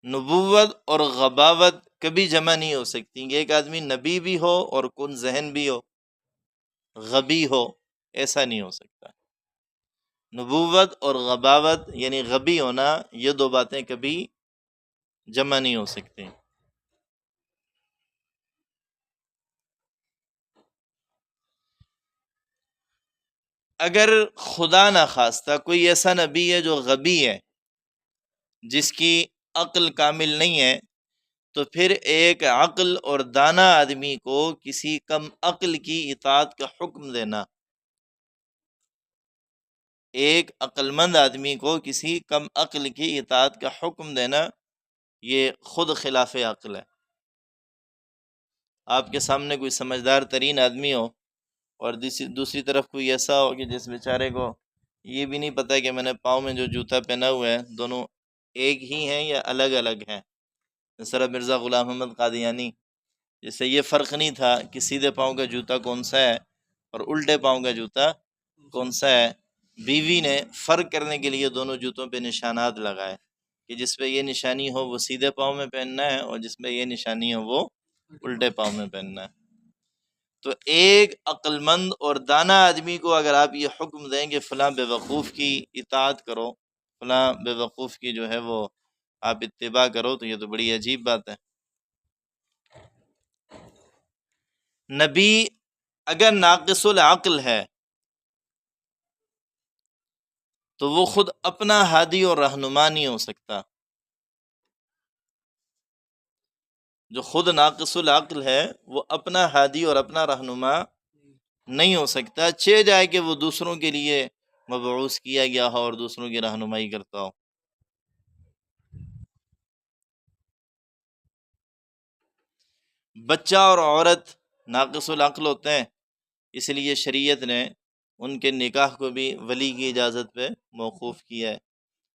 نبوت اور غباوت کبھی جمع نہیں ہو سکتی، ایک آدمی نبی بھی ہو اور کن ذہن بھی ہو، غبی ہو، ایسا نہیں ہو سکتا۔ نبوت اور غباوت یعنی غبی ہونا، یہ دو باتیں کبھی جمع نہیں ہو سکتی۔ اگر خدا نہ خواستہ کوئی ایسا نبی ہے جو غبی ہے، جس کی عقل کامل نہیں ہے، تو پھر ایک عقل اور دانا آدمی کو کسی کم عقل کی اطاعت کا حکم دینا، ایک عقل مند آدمی کو کسی کم عقل کی اطاعت کا حکم دینا، یہ خود خلاف عقل ہے۔ آپ کے سامنے کوئی سمجھدار ترین آدمی ہو اور دوسری طرف کوئی ایسا ہو کہ جس بیچارے کو یہ بھی نہیں پتہ کہ میں نے پاؤں میں جو جوتا پہنا ہوا ہے دونوں ایک ہی ہیں یا الگ الگ ہیں۔ مثلا مرزا غلام محمد قادیانی، جس سے یہ فرق نہیں تھا کہ سیدھے پاؤں کا جوتا کون سا ہے اور الٹے پاؤں کا جوتا کون سا ہے، بیوی نے فرق کرنے کے لیے دونوں جوتوں پہ نشانات لگائے کہ جس پہ یہ نشانی ہو وہ سیدھے پاؤں میں پہننا ہے اور جس پہ یہ نشانی ہو وہ الٹے پاؤں میں پہننا ہے۔ تو ایک عقل مند اور دانا آدمی کو اگر آپ یہ حکم دیں کہ فلاں بے وقوف کی اطاعت کرو، فلاں بے وقوف کی جو ہے وہ آپ اتباع کرو، تو یہ تو بڑی عجیب بات ہے۔ نبی اگر ناقص العقل ہے تو وہ خود اپنا ہادی اور رہنما نہیں ہو سکتا۔ جو خود ناقص العقل ہے وہ اپنا ہادی اور اپنا رہنما نہیں ہو سکتا، چہ جائے کہ وہ دوسروں کے لیے مبعوث کیا گیا ہو اور دوسروں کی رہنمائی کرتا ہو۔ بچہ اور عورت ناقص العقل ہوتے ہیں، اس لیے شریعت نے ان کے نکاح کو بھی ولی کی اجازت پہ موقوف کیا ہے،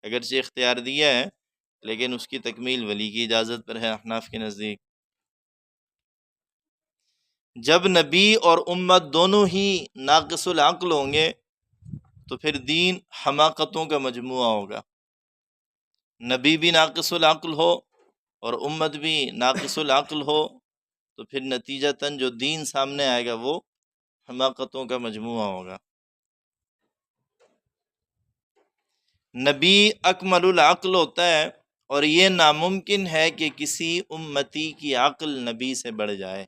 اگرچہ اختیار دیا ہے لیکن اس کی تکمیل ولی کی اجازت پر ہے احناف کے نزدیک۔ جب نبی اور امت دونوں ہی ناقص العقل ہوں گے تو پھر دین حماقتوں کا مجموعہ ہوگا۔ نبی بھی ناقص العقل ہو اور امت بھی ناقص العقل ہو تو پھر نتیجتاً جو دین سامنے آئے گا وہ حماقتوں کا مجموعہ ہوگا۔ نبی اکمل العقل ہوتا ہے اور یہ ناممکن ہے کہ کسی امتی کی عقل نبی سے بڑھ جائے۔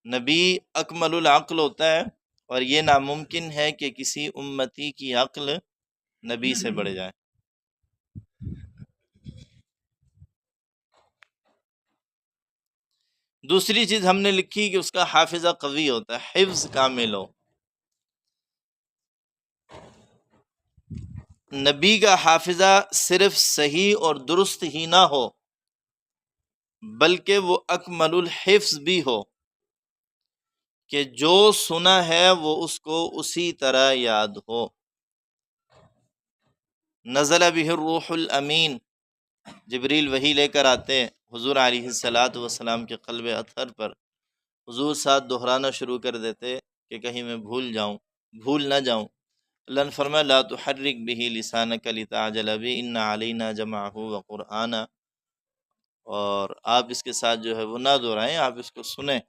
نبی اکمل العقل ہوتا ہے اور یہ ناممکن ہے کہ کسی امتی کی عقل نبی سے بڑھ جائے۔ دوسری چیز ہم نے لکھی کہ اس کا حافظہ قوی ہوتا ہے، حفظ کامل ہو۔ نبی کا حافظہ صرف صحیح اور درست ہی نہ ہو بلکہ وہ اکمل الحفظ بھی ہو، کہ جو سنا ہے وہ اس کو اسی طرح یاد ہو۔ نزل بہ الروح الامین، جبریل وحی لے کر آتے حضور علیہ الصلاۃ والسلام کے قلب اطہر پر، حضور ساتھ دہرانا شروع کر دیتے کہ کہیں میں بھول نہ جاؤں۔ اللہ نے فرمایا لا تحرک بہ لسانک لتعجل بہ ان علینا جمعہ وقرآنہ، اور آپ اس کے ساتھ جو ہے وہ نہ دہرائیں، آپ اس کو سنیں،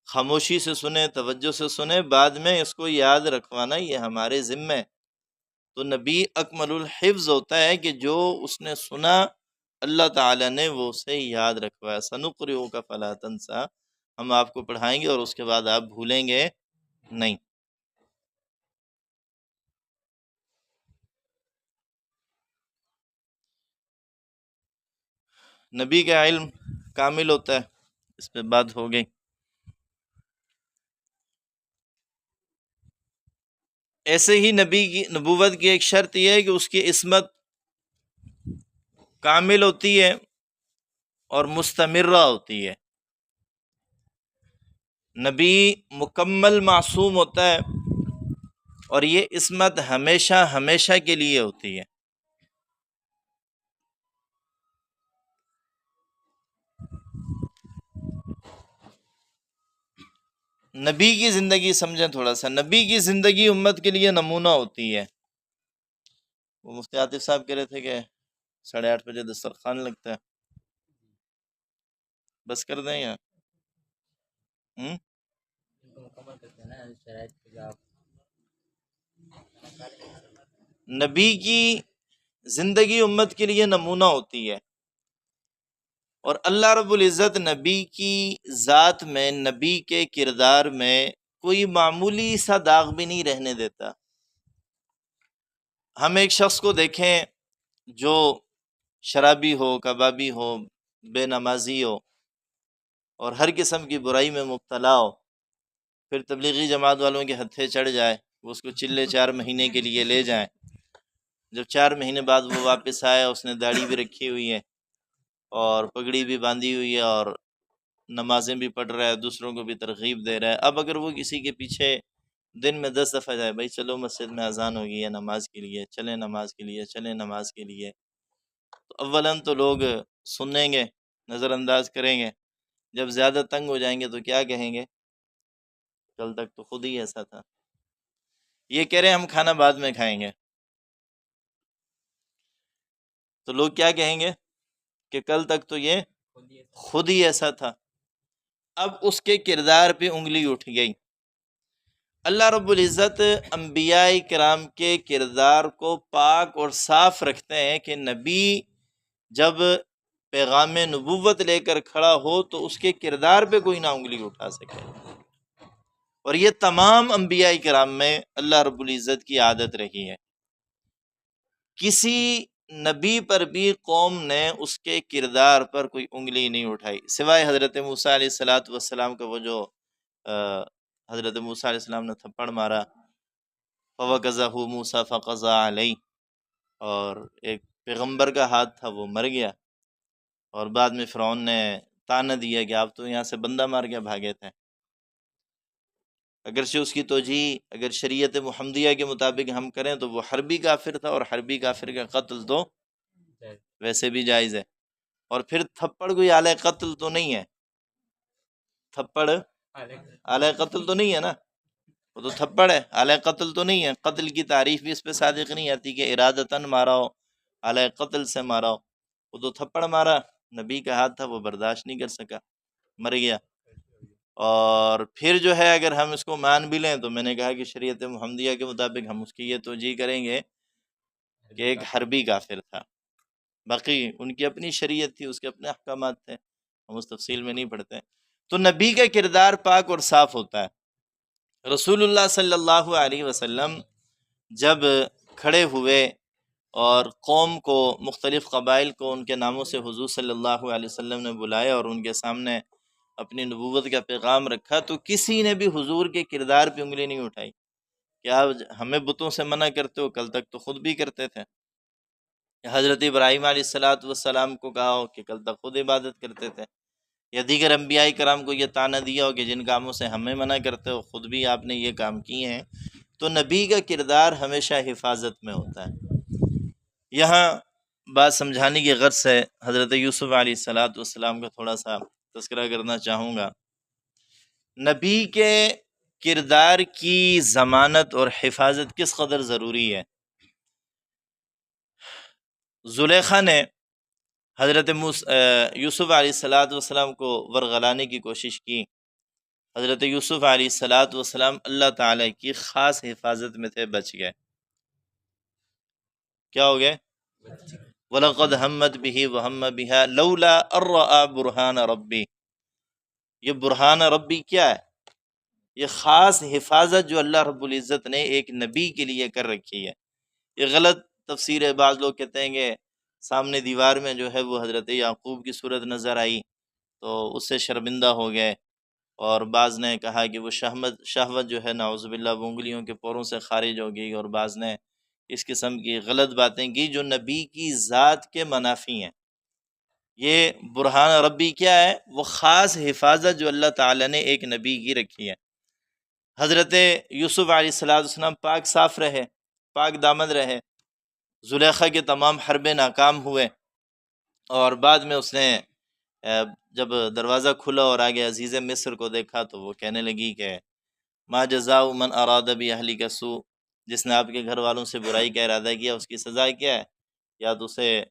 خاموشی سے سنیں، توجہ سے سنیں، بعد میں اس کو یاد رکھوانا یہ ہمارے ذمہ ہے۔ تو نبی اکمل الحفظ ہوتا ہے کہ جو اس نے سنا اللہ تعالیٰ نے وہ اسے یاد رکھوایا۔ سنقرئک فلا تنسیٰ، ہم آپ کو پڑھائیں گے اور اس کے بعد آپ بھولیں گے نہیں۔ نبی کا علم کامل ہوتا ہے، اس پہ بات ہو گئی۔ ایسے ہی نبی کی نبوت کی ایک شرط یہ ہے کہ اس کی عصمت کامل ہوتی ہے اور مستمرہ ہوتی ہے۔ نبی مکمل معصوم ہوتا ہے اور یہ عصمت ہمیشہ ہمیشہ کے لیے ہوتی ہے۔ نبی کی زندگی سمجھیں تھوڑا سا، نبی کی زندگی امت کے لیے نمونہ ہوتی ہے۔ وہ مفتی عاطف صاحب کہہ رہے تھے کہ 8:30 بجے دسترخوان لگتا ہے، بس کر دیں یا نبی کی زندگی امت کے لیے نمونہ ہوتی ہے، اور اللہ رب العزت نبی کی ذات میں، نبی کے کردار میں کوئی معمولی سا داغ بھی نہیں رہنے دیتا۔ ہم ایک شخص کو دیکھیں جو شرابی ہو، کبابی ہو، بے نمازی ہو اور ہر قسم کی برائی میں مبتلا ہو، پھر تبلیغی جماعت والوں کے ہتھے چڑھ جائے، وہ اس کو چلے 4 مہینے کے لیے لے جائیں، جب 4 مہینے بعد وہ واپس آیا، اس نے داڑھی بھی رکھی ہوئی ہے اور پگڑی بھی باندھی ہوئی ہے اور نمازیں بھی پڑھ رہا ہے، دوسروں کو بھی ترغیب دے رہا ہے۔ اب اگر وہ کسی کے پیچھے دن میں 10 دفعہ جائے، بھائی چلو مسجد میں اذان ہوگی ہے نماز کے لیے، چلیں نماز کے لیے، چلیں نماز کے لیے، تو اولاً تو لوگ سنیں گے، نظر انداز کریں گے، جب زیادہ تنگ ہو جائیں گے تو کیا کہیں گے؟ کل تک تو خود ہی ایسا تھا۔ یہ کہہ رہے ہیں ہم کھانا بعد میں کھائیں گے، تو لوگ کیا کہیں گے کہ کل تک تو یہ خود ہی ایسا تھا۔ اب اس کے کردار پہ انگلی اٹھ گئی۔ اللہ رب العزت انبیاء کرام کے کردار کو پاک اور صاف رکھتے ہیں کہ نبی جب پیغام نبوت لے کر کھڑا ہو تو اس کے کردار پہ کوئی نہ انگلی اٹھا سکے، اور یہ تمام انبیاء کرام میں اللہ رب العزت کی عادت رہی ہے۔ کسی نبی پر بھی قوم نے اس کے کردار پر کوئی انگلی نہیں اٹھائی، سوائے حضرت موسیٰ علیہ السلام کا، وہ جو حضرت موسیٰ علیہ السلام نے تھپڑ مارا، فَوَكَزَهُ مُوسَىٰ فَقَضَىٰ عَلَيْهِ، اور ایک پیغمبر کا ہاتھ تھا وہ مر گیا، اور بعد میں فرعون نے طعنہ دیا کہ آپ تو یہاں سے بندہ مار کے بھاگے تھے۔ اگرچہ اس کی توجیہ اگر شریعت محمدیہ کے مطابق ہم کریں تو وہ حربی کافر تھا، اور حربی کافر کا قتل تو ویسے بھی جائز ہے، اور پھر تھپڑ کوئی اعلی قتل تو نہیں ہے، تھپڑ اعلی قتل تو نہیں ہے نا، وہ تو تھپڑ ہے، اعلی قتل تو نہیں ہے۔ قتل کی تعریف بھی اس پہ صادق نہیں آتی کہ ارادتاً مارا ہو، اعلی قتل سے مارا ہو، وہ تو تھپڑ مارا، نبی کا ہاتھ تھا، وہ برداشت نہیں کر سکا، مر گیا۔ اور پھر جو ہے اگر ہم اس کو مان بھی لیں تو میں نے کہا کہ شریعت محمدیہ کے مطابق ہم اس کی یہ توجیہ کریں گے کہ ایک حربی کافر تھا، باقی ان کی اپنی شریعت تھی، اس کے اپنے احکامات تھے، ہم اس تفصیل میں نہیں پڑھتے۔ تو نبی کا کردار پاک اور صاف ہوتا ہے۔ رسول اللہ صلی اللہ علیہ وسلم جب کھڑے ہوئے اور قوم کو، مختلف قبائل کو ان کے ناموں سے حضور صلی اللہ علیہ وسلم نے بلایا اور ان کے سامنے اپنی نبوت کا پیغام رکھا، تو کسی نے بھی حضور کے کردار پہ انگلی نہیں اٹھائی کہ آپ ہمیں بتوں سے منع کرتے ہو، کل تک تو خود بھی کرتے تھے۔ حضرت ابراہیم علیہ السلام کو کہا ہو کہ کل تک خود عبادت کرتے تھے، یا دیگر انبیاء کرام کو یہ طعنہ دیا ہو کہ جن کاموں سے ہمیں منع کرتے ہو خود بھی آپ نے یہ کام کیے ہیں، تو نبی کا کردار ہمیشہ حفاظت میں ہوتا ہے۔ یہاں بات سمجھانے کی غرض سے حضرت یوسف علیہ السلام کا تھوڑا سا تذکرہ کرنا چاہوں گا۔ نبی کے کردار کی ضمانت اور حفاظت کس قدر ضروری ہے۔ زلیخا نے حضرت یوسف علیہ السلام کو ورغلانے کی کوشش کی۔ حضرت یوسف علیہ السلام اللہ تعالیٰ کی خاص حفاظت میں تھے، بچ گئے۔ کیا ہو گئے؟ وَلَقَدْ هَمَّتْ بِهِ وَهَمَّ بِهَا لَوْلَا أَن رَّأَىٰ بُرْهَانَ رَبِّهِ۔ یہ برہان ربی کیا ہے؟ یہ خاص حفاظت جو اللہ رب العزت نے ایک نبی کے لیے کر رکھی ہے۔ یہ غلط تفسیر ہے، بعض لوگ کہتے ہیں کہ سامنے دیوار میں جو ہے وہ حضرت یعقوب کی صورت نظر آئی تو اس سے شرمندہ ہو گئے، اور بعض نے کہا کہ وہ شہوت جو ہے نعوذ باللہ وہ انگلیوں کے پوروں سے خارج ہو گئی، اور بعض نے اس قسم کی غلط باتیں کی جو نبی کی ذات کے منافی ہیں۔ یہ برہان ربی کیا ہے؟ وہ خاص حفاظت جو اللہ تعالیٰ نے ایک نبی کی رکھی ہے۔ حضرت یوسف علیہ السلام پاک صاف رہے، پاک دامن رہے، زلیخا کے تمام حربے ناکام ہوئے، اور بعد میں اس نے جب دروازہ کھلا اور آگے عزیز مصر کو دیکھا تو وہ کہنے لگی کہ ما جزاء من اراد باہلک سوء، جس نے آپ کے گھر والوں سے برائی کا ارادہ کیا اس کی سزا کیا ہے؟ یا تو اسے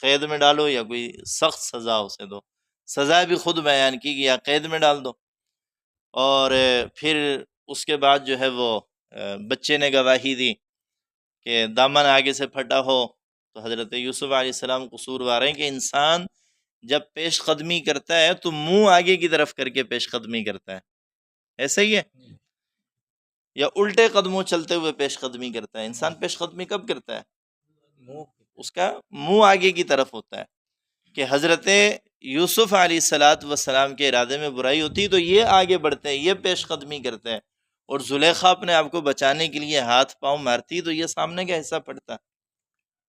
قید میں ڈالو یا کوئی سخت سزا اسے دو۔ سزا بھی خود بیان کی کہ یا قید میں ڈال دو۔ اور پھر اس کے بعد جو ہے وہ بچے نے گواہی دی کہ دامن آگے سے پھٹا ہو تو حضرت یوسف علیہ السلام قصوروار ہیں کہ انسان جب پیش قدمی کرتا ہے تو منہ آگے کی طرف کر کے پیش قدمی کرتا ہے، ایسا ہی ہے؟ یا الٹے قدموں چلتے ہوئے پیش قدمی کرتا ہے؟ انسان پیش قدمی کب کرتا ہے؟ اس کا منہ آگے کی طرف ہوتا ہے۔ کہ حضرت یوسف علیہ السلام کے ارادے میں برائی ہوتی تو یہ آگے بڑھتے ہیں، یہ پیش قدمی کرتے ہیں، اور زلیخا اپنے آپ کو بچانے کے لیے ہاتھ پاؤں مارتی تو یہ سامنے کا حصہ پڑتا،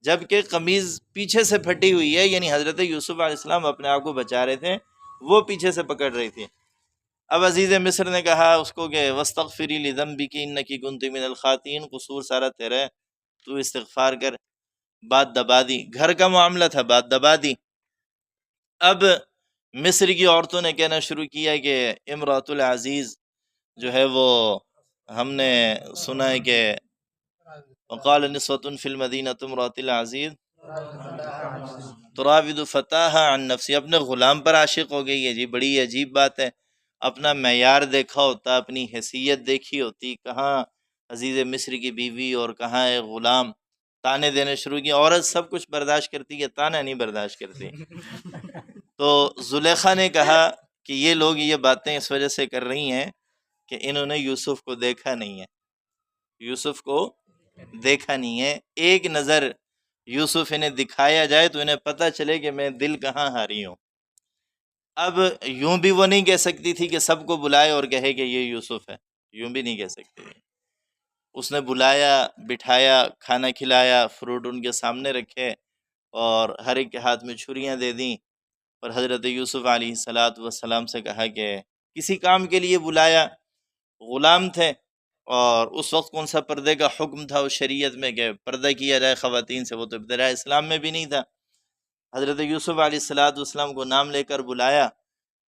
جبکہ قمیض پیچھے سے پھٹی ہوئی ہے، یعنی حضرت یوسف علیہ السلام اپنے آپ کو بچا رہے تھے، وہ پیچھے سے پکڑ رہی تھی۔ اب عزیز مصر نے کہا اس کو کہ وَاسْتَغْفِرِي لِذَنْبِكِ إِنَّكِ كُنْتِ مِنَ الْخَاطِئِينَ، قصور سارا تیرا ہے، تو استغفار کر۔ بات دبا دی، گھر کا معاملہ تھا، بات دبا دی۔ اب مصر کی عورتوں نے کہنا شروع کیا کہ امراۃ العزیز جو ہے وہ ہم نے سنا ہے کہ وقال نسوة فی المدینہ امراۃ العزیز تراود فتاها عن نفسی، اپنے غلام پر عاشق ہو گئی ہے۔ جی بڑی عجیب بات ہے، اپنا معیار دیکھا ہوتا، اپنی حیثیت دیکھی ہوتی، کہاں عزیز مصر کی بیوی اور کہاں ہے غلام، تانے دینے شروع کی۔ عورت سب کچھ برداشت کرتی ہے، تانا نہیں برداشت کرتی۔ تو زلیخا نے کہا کہ یہ لوگ یہ باتیں اس وجہ سے کر رہی ہیں کہ انہوں نے یوسف کو دیکھا نہیں ہے، یوسف کو دیکھا نہیں ہے۔ ایک نظر یوسف انہیں دکھایا جائے تو انہیں پتہ چلے کہ میں دل کہاں ہاری ہوں۔ اب یوں بھی وہ نہیں کہہ سکتی تھی کہ سب کو بلائے اور کہے کہ یہ یوسف ہے، یوں بھی نہیں کہہ سکتی تھی۔ اس نے بلایا، بٹھایا، کھانا کھلایا، فروٹ ان کے سامنے رکھے، اور ہر ایک کے ہاتھ میں چھریاں دے دیں، اور حضرت یوسف علیہ السلام سے کہا کہ کسی کام کے لیے بلایا۔ غلام تھے، اور اس وقت کون سا پردے کا حکم تھا اس شریعت میں کہ پردہ کیا جائے خواتین سے، وہ تو ابتداء اسلام میں بھی نہیں تھا۔ حضرت یوسف علیہ السلام کو نام لے کر بلایا۔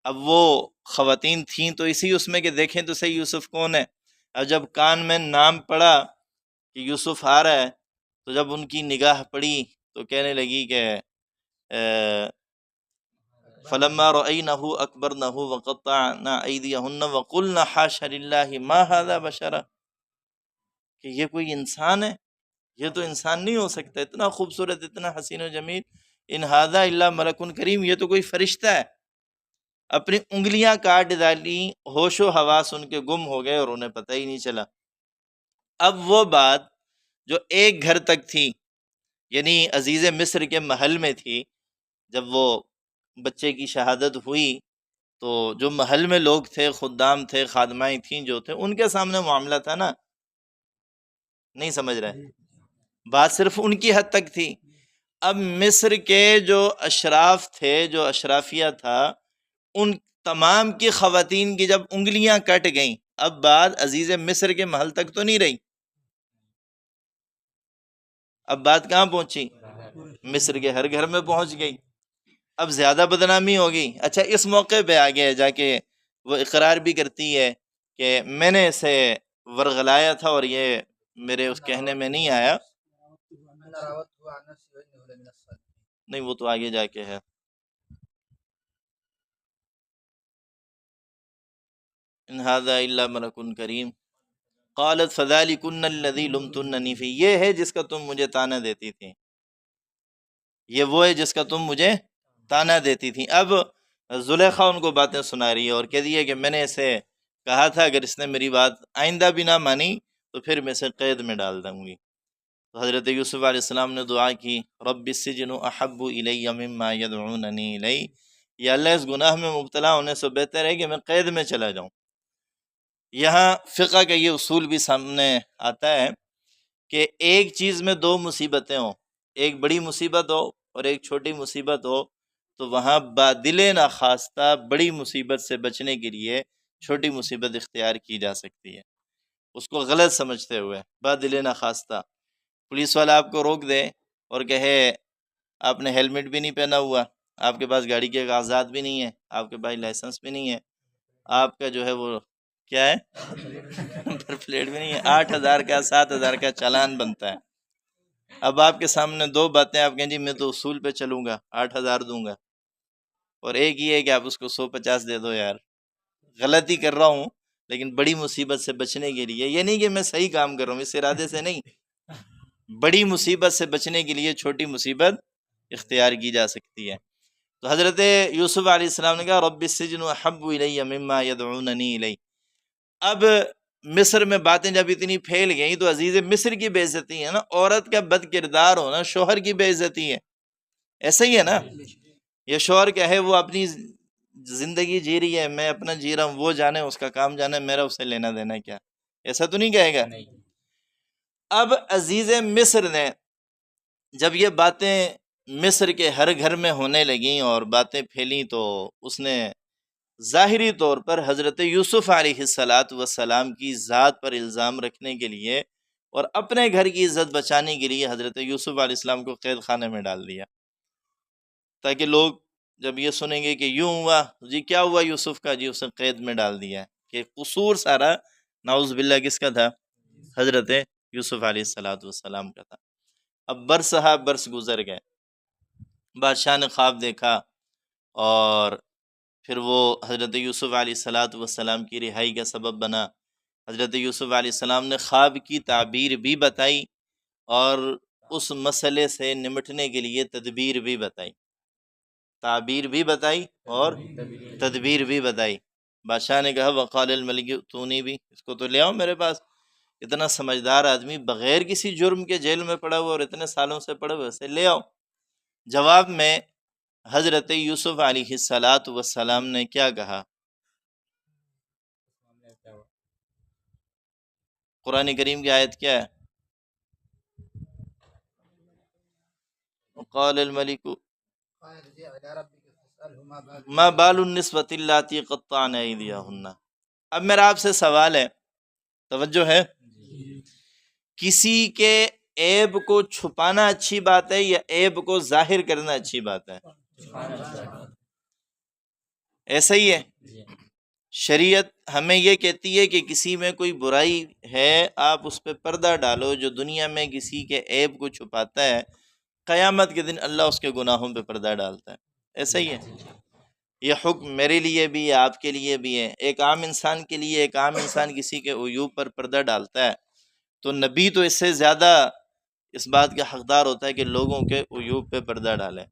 اب وہ خواتین تھیں تو اسی اس میں کہ دیکھیں تو صحیح یوسف کون ہے۔ اب جب کان میں نام پڑا کہ یوسف آ رہا ہے تو جب ان کی نگاہ پڑی تو کہنے لگی کہ فلما رأينه أكبرنه وقطعنا أيديهن وقلنا حاشا لله ما هذا بشرا، کہ یہ کوئی انسان ہے؟ یہ تو انسان نہیں ہو سکتا، اتنا خوبصورت، اتنا حسین و جمیل، ان هذا الا ملک کریم، یہ تو کوئی فرشتہ ہے۔ اپنی انگلیاں کاٹ ڈالی، ہوش و حواس ان کے گم ہو گئے اور انہیں پتہ ہی نہیں چلا۔ اب وہ بات جو ایک گھر تک تھی، یعنی عزیز مصر کے محل میں تھی، جب وہ بچے کی شہادت ہوئی تو جو محل میں لوگ تھے، خدام تھے، خادمائیں تھیں جو تھے، ان کے سامنے معاملہ تھا نا، نہیں سمجھ رہے، بات صرف ان کی حد تک تھی۔ اب مصر کے جو اشراف تھے، جو اشرافیہ تھا، ان تمام کی خواتین کی جب انگلیاں کٹ گئیں، اب بات عزیز مصر کے محل تک تو نہیں رہی، اب بات کہاں پہنچی؟ مصر کے ہر گھر میں پہنچ گئی، اب زیادہ بدنامی ہوگی۔ اچھا اس موقع پہ آگے جا کے وہ اقرار بھی کرتی ہے کہ میں نے اسے ورغلایا تھا اور یہ میرے اس کہنے میں نہیں آیا، نہیں وہ تو آگے جا کے ہے۔ ان ھذا الا ملک کریم قالت فذلکن الذی لمتننی فی، یہ ہے جس کا تم مجھے تانا دیتی تھی، یہ وہ ہے جس کا تم مجھے تانا دیتی تھی۔ اب زلیخا ان کو باتیں سنا رہی ہے اور کہہ رہی ہے کہ میں نے اسے کہا تھا اگر اس نے میری بات آئندہ بھی نہ مانی تو پھر میں اسے قید میں ڈال دوں گی۔ تو حضرت یوسف علیہ السلام نے دعا کی رب السجن احب الی مما یدعوننی الی، یا اللہ اس گناہ میں مبتلا ہونے سے بہتر ہے کہ میں قید میں چلا جاؤں۔ یہاں فقہ کا یہ اصول بھی سامنے آتا ہے کہ ایک چیز میں دو مصیبتیں ہوں، ایک بڑی مصیبت ہو اور ایک چھوٹی مصیبت ہو، تو وہاں بادل ناخواستہ بڑی مصیبت سے بچنے کے لیے چھوٹی مصیبت اختیار کی جا سکتی ہے، اس کو غلط سمجھتے ہوئے۔ بادل ناخواستہ پولیس والا آپ کو روک دے اور کہے آپ نے ہیلمٹ بھی نہیں پہنا ہوا، آپ کے پاس گاڑی کے کاغذات بھی نہیں ہیں، آپ کے پاس لائسنس بھی نہیں ہے، آپ کا جو ہے وہ کیا ہے نمبر پلیٹ بھی نہیں ہے، 8,000 کا 7,000 کا چالان بنتا ہے۔ اب آپ کے سامنے دو باتیں، آپ کہیں جی میں تو اصول پہ چلوں گا 8,000 دوں گا، اور ایک یہ ہے کہ آپ اس کو 150 دے دو، یار غلطی کر رہا ہوں لیکن بڑی مصیبت سے بچنے کے لیے، یہ نہیں کہ میں صحیح کام کر رہا ہوں، اس ارادے سے نہیں، بڑی مصیبت سے بچنے کے لیے چھوٹی مصیبت اختیار کی جا سکتی ہے۔ تو حضرت یوسف علیہ السلام نے کہا رب السجن احب الی مما یدعوننی الی۔ اب مصر میں باتیں جب اتنی پھیل گئیں تو عزیز مصر کی بے عزتی ہے نا، عورت کا بد کردار ہونا شوہر کی بے عزتی ہے، ایسا ہی ہے نا۔ یہ شوہر کیا ہے وہ اپنی زندگی جی رہی ہے، میں اپنا جی رہا ہوں، وہ جانے اس کا کام جانے، میرا اسے لینا دینا کیا، ایسا تو نہیں کہے گا۔ اب عزیز مصر نے جب یہ باتیں مصر کے ہر گھر میں ہونے لگیں اور باتیں پھیلیں تو اس نے ظاہری طور پر حضرت یوسف علیہ السلام کی ذات پر الزام رکھنے کے لیے اور اپنے گھر کی عزت بچانے کے لیے حضرت یوسف علیہ السلام کو قید خانے میں ڈال دیا، تاکہ لوگ جب یہ سنیں گے کہ یوں ہوا جی کیا ہوا یوسف کا، جی اسے قید میں ڈال دیا، کہ قصور سارا نعوذ باللہ کس کا تھا؟ حضرت یوسف علیہ السلام کا تھا۔ اب برس ہا برس گزر گئے، بادشاہ نے خواب دیکھا اور پھر وہ حضرت یوسف علیہ السلام کی رہائی کا سبب بنا۔ حضرت یوسف علیہ السلام نے خواب کی تعبیر بھی بتائی اور اس مسئلے سے نمٹنے کے لیے تدبیر بھی بتائی، تعبیر بھی بتائی اور تدبیر بھی بتائی۔ بادشاہ نے کہا وقال الملک ائتونی بھی، اس کو تو لے آؤ میرے پاس، اتنا سمجھدار آدمی بغیر کسی جرم کے جیل میں پڑا ہوا اور اتنے سالوں سے پڑا ہوا، اسے لے آؤ۔ جواب میں حضرت یوسف علیہ السلام نے کیا کہا؟ قرآن کریم کی آیت کیا ہے؟ وقال الملک ما بال النسوة اللاتی قطعن ایدیہن۔ اب میرا آپ سے سوال ہے، توجہ ہے، کسی کے عیب کو چھپانا اچھی بات ہے یا عیب کو ظاہر کرنا اچھی بات ہے؟ ایسا ہی ہے، شریعت ہمیں یہ کہتی ہے کہ کسی میں کوئی برائی ہے آپ اس پہ پردہ ڈالو، جو دنیا میں کسی کے عیب کو چھپاتا ہے قیامت کے دن اللہ اس کے گناہوں پہ پردہ ڈالتا ہے، ایسا ہی ہے۔ یہ حکم میرے لیے بھی ہے، آپ کے لیے بھی ہے، ایک عام انسان کے لیے، ایک عام انسان کسی کے عیوب پر پردہ ڈالتا ہے تو نبی تو اس سے زیادہ اس بات کا حقدار ہوتا ہے کہ لوگوں کے عیوب پہ پردہ ڈالے۔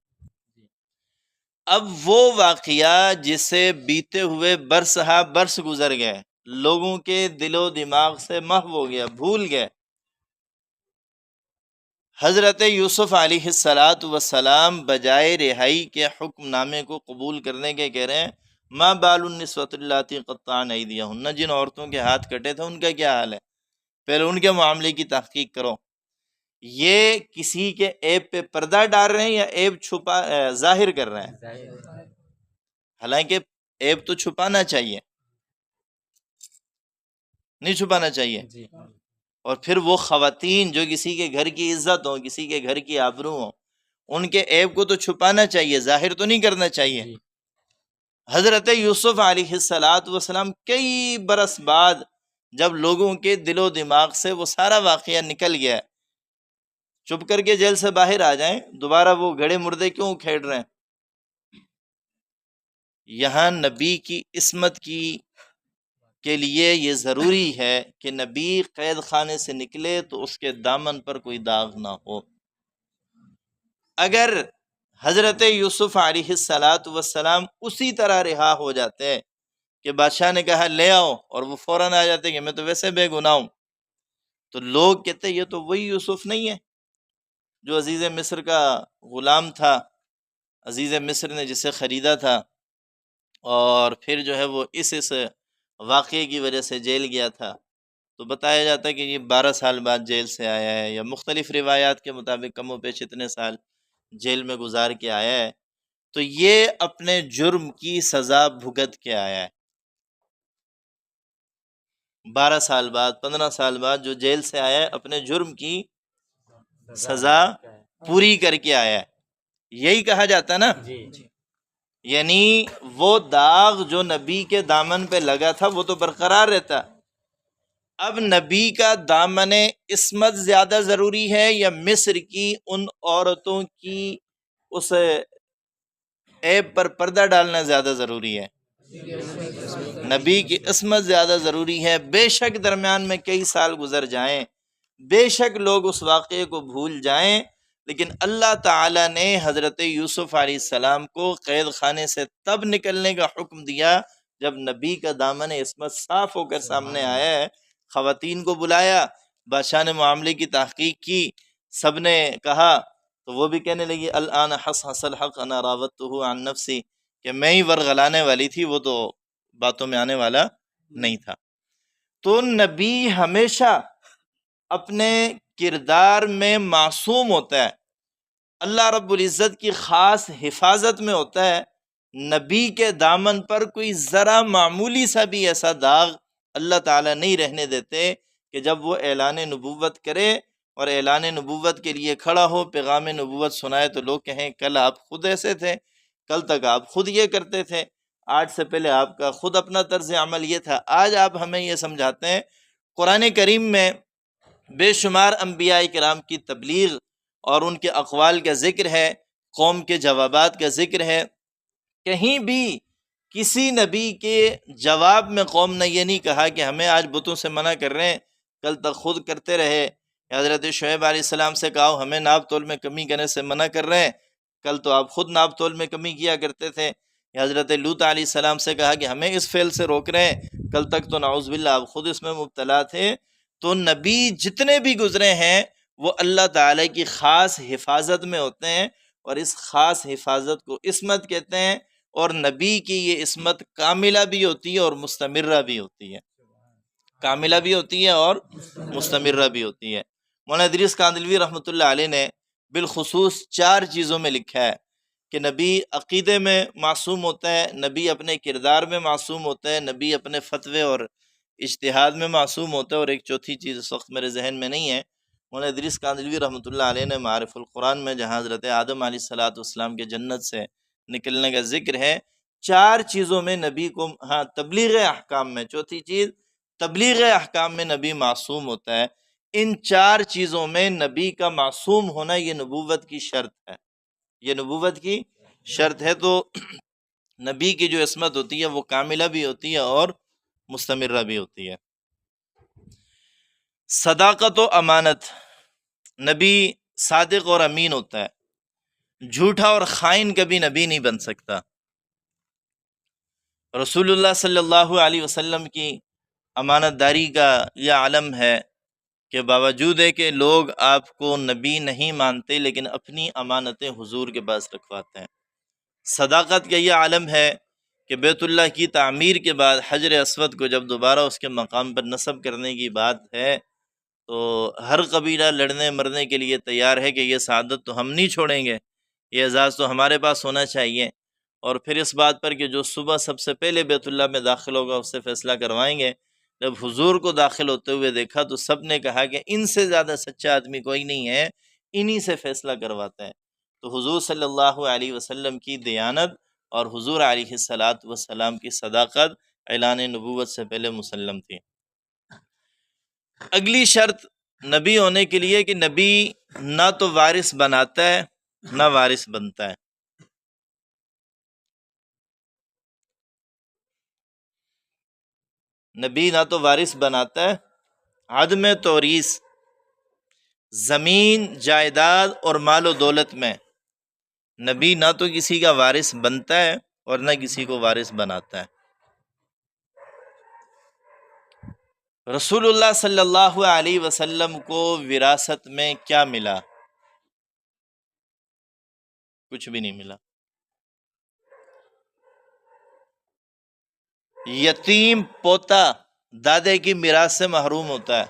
اب وہ واقعہ جسے بیتے ہوئے برس ہا برس گزر گئے، لوگوں کے دل و دماغ سے محو ہو گیا، بھول گئے، حضرت یوسف علیہ السلام بجائے رہائی کے حکم نامے کو قبول کرنے کے کہہ رہے ہیں ما بال النسوۃ اللاتی قطعن ایدیہن، جن عورتوں کے ہاتھ کٹے تھے ان کا کیا حال ہے، پہلے ان کے معاملے کی تحقیق کرو۔ یہ کسی کے عیب پہ پردہ ڈال رہے ہیں یا عیب چھپا ظاہر کر رہے ہیں؟ حالانکہ عیب تو چھپانا چاہیے، نہیں چھپانا چاہیے۔ اور پھر وہ خواتین جو کسی کے گھر کی عزت ہوں، کسی کے گھر کی آبرو ہوں، ان کے عیب کو تو چھپانا چاہیے، ظاہر تو نہیں کرنا چاہیے۔ حضرت یوسف علیہ السلام کئی برس بعد جب لوگوں کے دل و دماغ سے وہ سارا واقعہ نکل گیا، چپ کر کے جیل سے باہر آ جائیں، دوبارہ وہ گھڑے مردے کیوں کھیڑ رہے ہیں؟ یہاں نبی کی عصمت کے لیے یہ ضروری ہے کہ نبی قید خانے سے نکلے تو اس کے دامن پر کوئی داغ نہ ہو۔ اگر حضرت یوسف علیہ السلام اسی طرح رہا ہو جاتے کہ بادشاہ نے کہا لے آؤ اور وہ فوراً آ جاتے کہ میں تو ویسے بے گناہ ہوں، تو لوگ کہتے یہ تو وہی یوسف نہیں ہے جو عزیز مصر کا غلام تھا، عزیز مصر نے جسے خریدا تھا، اور پھر جو ہے وہ اس واقعے کی وجہ سے جیل گیا تھا۔ تو بتایا جاتا ہے کہ یہ 12 سال بعد جیل سے آیا ہے، یا مختلف روایات کے مطابق کم و بیش اتنے سال جیل میں گزار کے آیا ہے۔ تو یہ اپنے جرم کی سزا بھگت کے آیا ہے، 12 سال بعد 15 سال بعد جو جیل سے آیا ہے اپنے جرم کی سزا پوری کر کے آیا ہے، یہی کہا جاتا نا۔ یعنی وہ داغ جو نبی کے دامن پہ لگا تھا وہ تو برقرار رہتا۔ اب نبی کا دامن عصمت زیادہ ضروری ہے یا مصر کی ان عورتوں کی اس عیب پر پردہ ڈالنا زیادہ ضروری ہے؟ نبی کی عصمت زیادہ ضروری ہے۔ بے شک درمیان میں کئی سال گزر جائیں، بے شک لوگ اس واقعے کو بھول جائیں، لیکن اللہ تعالیٰ نے حضرت یوسف علیہ السلام کو قید خانے سے تب نکلنے کا حکم دیا جب نبی کا دامن عصمت صاف ہو کر سامنے آیا ہے۔ خواتین کو بلایا، بادشاہ نے معاملے کی تحقیق کی، سب نے کہا تو وہ بھی کہنے لگی الآن حصحص الحق انا راودتہ عن نفسی، کہ میں ہی ورغلانے والی تھی، وہ تو باتوں میں آنے والا نہیں تھا۔ تو نبی ہمیشہ اپنے کردار میں معصوم ہوتا ہے، اللہ رب العزت کی خاص حفاظت میں ہوتا ہے۔ نبی کے دامن پر کوئی ذرا معمولی سا بھی ایسا داغ اللہ تعالیٰ نہیں رہنے دیتے کہ جب وہ اعلان نبوت کرے اور اعلان نبوت کے لیے کھڑا ہو، پیغام نبوت سنائے، تو لوگ کہیں کل آپ خود ایسے تھے، کل تک آپ خود یہ کرتے تھے، آج سے پہلے آپ کا خود اپنا طرز عمل یہ تھا۔ آج آپ ہمیں یہ سمجھاتے ہیں۔ قرآن کریم میں بے شمار انبیاء کرام کی تبلیغ اور ان کے اقوال کا ذکر ہے، قوم کے جوابات کا ذکر ہے۔ کہیں بھی کسی نبی کے جواب میں قوم نے یہ نہیں کہا کہ ہمیں آج بتوں سے منع کر رہے ہیں، کل تک خود کرتے رہے۔ حضرت شعیب علیہ السلام سے کہا ہمیں ناپ تول میں کمی کرنے سے منع کر رہے ہیں، کل تو آپ خود ناپ تول میں کمی کیا کرتے تھے۔ حضرت لوط علیہ السلام سے کہا کہ ہمیں اس فعل سے روک رہے ہیں، کل تک تو نعوذ باللہ آپ خود اس میں مبتلا تھے۔ تو نبی جتنے بھی گزرے ہیں وہ اللہ تعالی کی خاص حفاظت میں ہوتے ہیں، اور اس خاص حفاظت کو عصمت کہتے ہیں، اور نبی کی یہ عصمت کاملہ بھی ہوتی ہے اور مستمرہ بھی ہوتی ہے، کاملہ بھی ہوتی ہے اور مستمرہ بھی ہوتی ہے۔ مولانا ادریس کاندھلوی رحمۃ اللہ علیہ نے بالخصوص 4 چیزوں میں لکھا ہے کہ نبی عقیدے میں معصوم ہوتا ہے، نبی اپنے کردار میں معصوم ہوتا ہے، نبی اپنے فتوے اور اجتہاد میں معصوم ہوتا ہے، اور ایک چوتھی چیز اس وقت میرے ذہن میں نہیں ہے۔ مولانا ادریس کاندھلوی رحمۃ اللہ علیہ نے معارف القرآن میں جہاں حضرت آدم علیہ السلام کے جنت سے نکلنے کا ذکر ہے، 4 چیزوں میں نبی کو، ہاں تبلیغ احکام میں، چوتھی چیز تبلیغ احکام میں نبی معصوم ہوتا ہے۔ ان 4 چیزوں میں نبی کا معصوم ہونا یہ نبوت کی شرط ہے، یہ نبوت کی شرط ہے۔ تو نبی کی جو عصمت ہوتی ہے وہ کاملہ بھی ہوتی ہے اور مستمرہ بھی ہوتی ہے۔ صداقت و امانت، نبی صادق اور امین ہوتا ہے، جھوٹا اور خائن کبھی نبی نہیں بن سکتا۔ رسول اللہ صلی اللہ علیہ وسلم کی امانت داری کا یہ علم ہے کہ باوجود ہے کہ لوگ آپ کو نبی نہیں مانتے لیکن اپنی امانتیں حضور کے پاس رکھواتے ہیں۔ صداقت کا یہ علم ہے کہ بیت اللہ کی تعمیر کے بعد حجر اسود کو جب دوبارہ اس کے مقام پر نصب کرنے کی بات ہے تو ہر قبیلہ لڑنے مرنے کے لیے تیار ہے کہ یہ سعادت تو ہم نہیں چھوڑیں گے، یہ اعزاز تو ہمارے پاس ہونا چاہیے۔ اور پھر اس بات پر کہ جو صبح سب سے پہلے بیت اللہ میں داخل ہوگا اس سے فیصلہ کروائیں گے۔ جب حضور کو داخل ہوتے ہوئے دیکھا تو سب نے کہا کہ ان سے زیادہ سچا آدمی کوئی نہیں ہے، انہی سے فیصلہ کرواتا ہے۔ تو حضور صلی اللہ علیہ وسلم کی دیانت اور حضور علیہ الصلاۃ والسلام کی صداقت اعلان نبوت سے پہلے مسلم تھی۔ اگلی شرط نبی ہونے کے لیے کہ نبی نہ تو وارث بناتا ہے نہ وارث بنتا ہے۔ نبی نہ تو وارث بناتا ہے، عدم توریث، زمین جائیداد اور مال و دولت میں نبی نہ تو کسی کا وارث بنتا ہے اور نہ کسی کو وارث بناتا ہے۔ رسول اللہ صلی اللہ علیہ وسلم کو وراثت میں کیا ملا؟ کچھ بھی نہیں ملا۔ یتیم پوتا دادے کی میراث سے محروم ہوتا ہے۔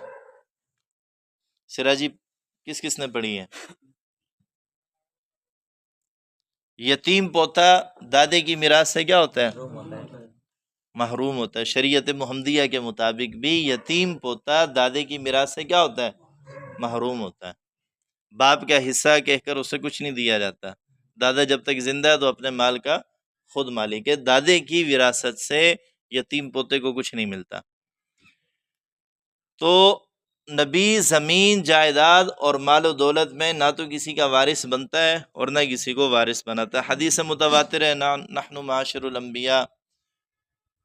سراجی کس کس نے پڑھی ہے؟ یتیم پوتا دادے کی میراث سے کیا ہوتا ہے؟ محروم ہوتا ہے۔ شریعت محمدیہ کے مطابق بھی یتیم پوتا دادے کی میراث سے کیا ہوتا ہے؟ محروم ہوتا ہے۔ باپ کا حصہ کہہ کر اسے کچھ نہیں دیا جاتا۔ دادا جب تک زندہ ہے تو اپنے مال کا خود مالک ہے۔ دادے کی وراثت سے یتیم پوتے کو کچھ نہیں ملتا۔ تو نبی زمین جائیداد اور مال و دولت میں نہ تو کسی کا وارث بنتا ہے اور نہ کسی کو وارث بناتا ہے۔ حدیث متواتر ہے، نحن معاشر الانبیاء،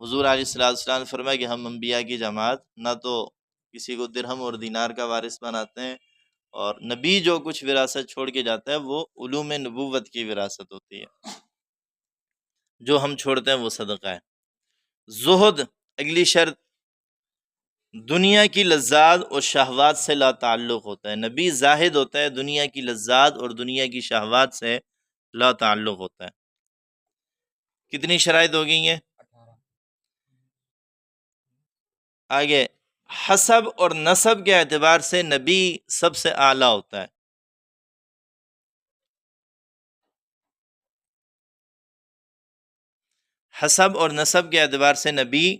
حضور علیہ السلام نے فرمایا کہ ہم انبیاء کی جماعت نہ تو کسی کو درہم اور دینار کا وارث بناتے ہیں، اور نبی جو کچھ وراثت چھوڑ کے جاتا ہے وہ علوم نبوت کی وراثت ہوتی ہے، جو ہم چھوڑتے ہیں وہ صدقہ ہے۔ زہد، اگلی شرط، دنیا کی لذات اور شہوات سے لا تعلق ہوتا ہے۔ نبی زاہد ہوتا ہے، دنیا کی لذات اور دنیا کی شہوات سے لا تعلق ہوتا ہے۔ کتنی شرائط ہو گئی ہیں؟ آگے، حسب اور نسب کے اعتبار سے نبی سب سے اعلیٰ ہوتا ہے۔ حسب اور نسب کے اعتبار سے نبی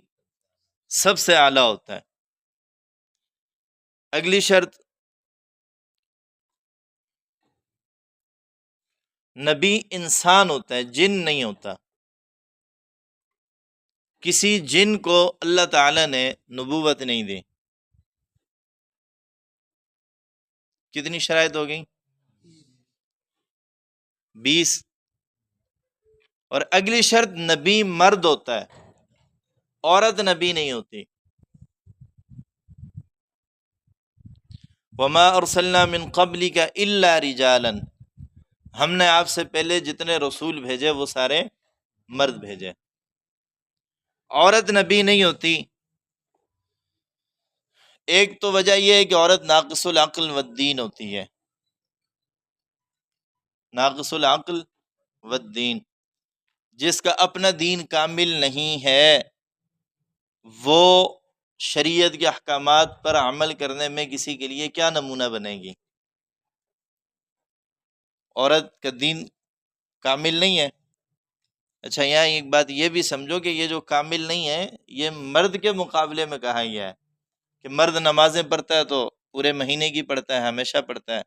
سب سے اعلیٰ ہوتا ہے۔ اگلی شرط، نبی انسان ہوتا ہے، جن نہیں ہوتا۔ کسی جن کو اللہ تعالی نے نبوت نہیں دی۔ کتنی شرائط ہو گئی؟ 20۔ اور اگلی شرط، نبی مرد ہوتا ہے، عورت نبی نہیں ہوتی۔ وما ارسلنا من قبلک الا رجالا، ہم نے آپ سے پہلے جتنے رسول بھیجے وہ سارے مرد بھیجے۔ عورت نبی نہیں ہوتی۔ ایک تو وجہ یہ ہے کہ عورت ناقص العقل والدین ہوتی ہے، ناقص العقل والدین، جس کا اپنا دین کامل نہیں ہے، وہ شریعت کے احکامات پر عمل کرنے میں کسی کے لیے کیا نمونہ بنے گی؟ عورت کا دین کامل نہیں ہے۔ اچھا، یہاں ایک بات یہ بھی سمجھو کہ یہ جو کامل نہیں ہے یہ مرد کے مقابلے میں کہا گیا ہے کہ مرد نمازیں پڑھتا ہے تو پورے مہینے کی پڑھتا ہے، ہمیشہ پڑھتا ہے۔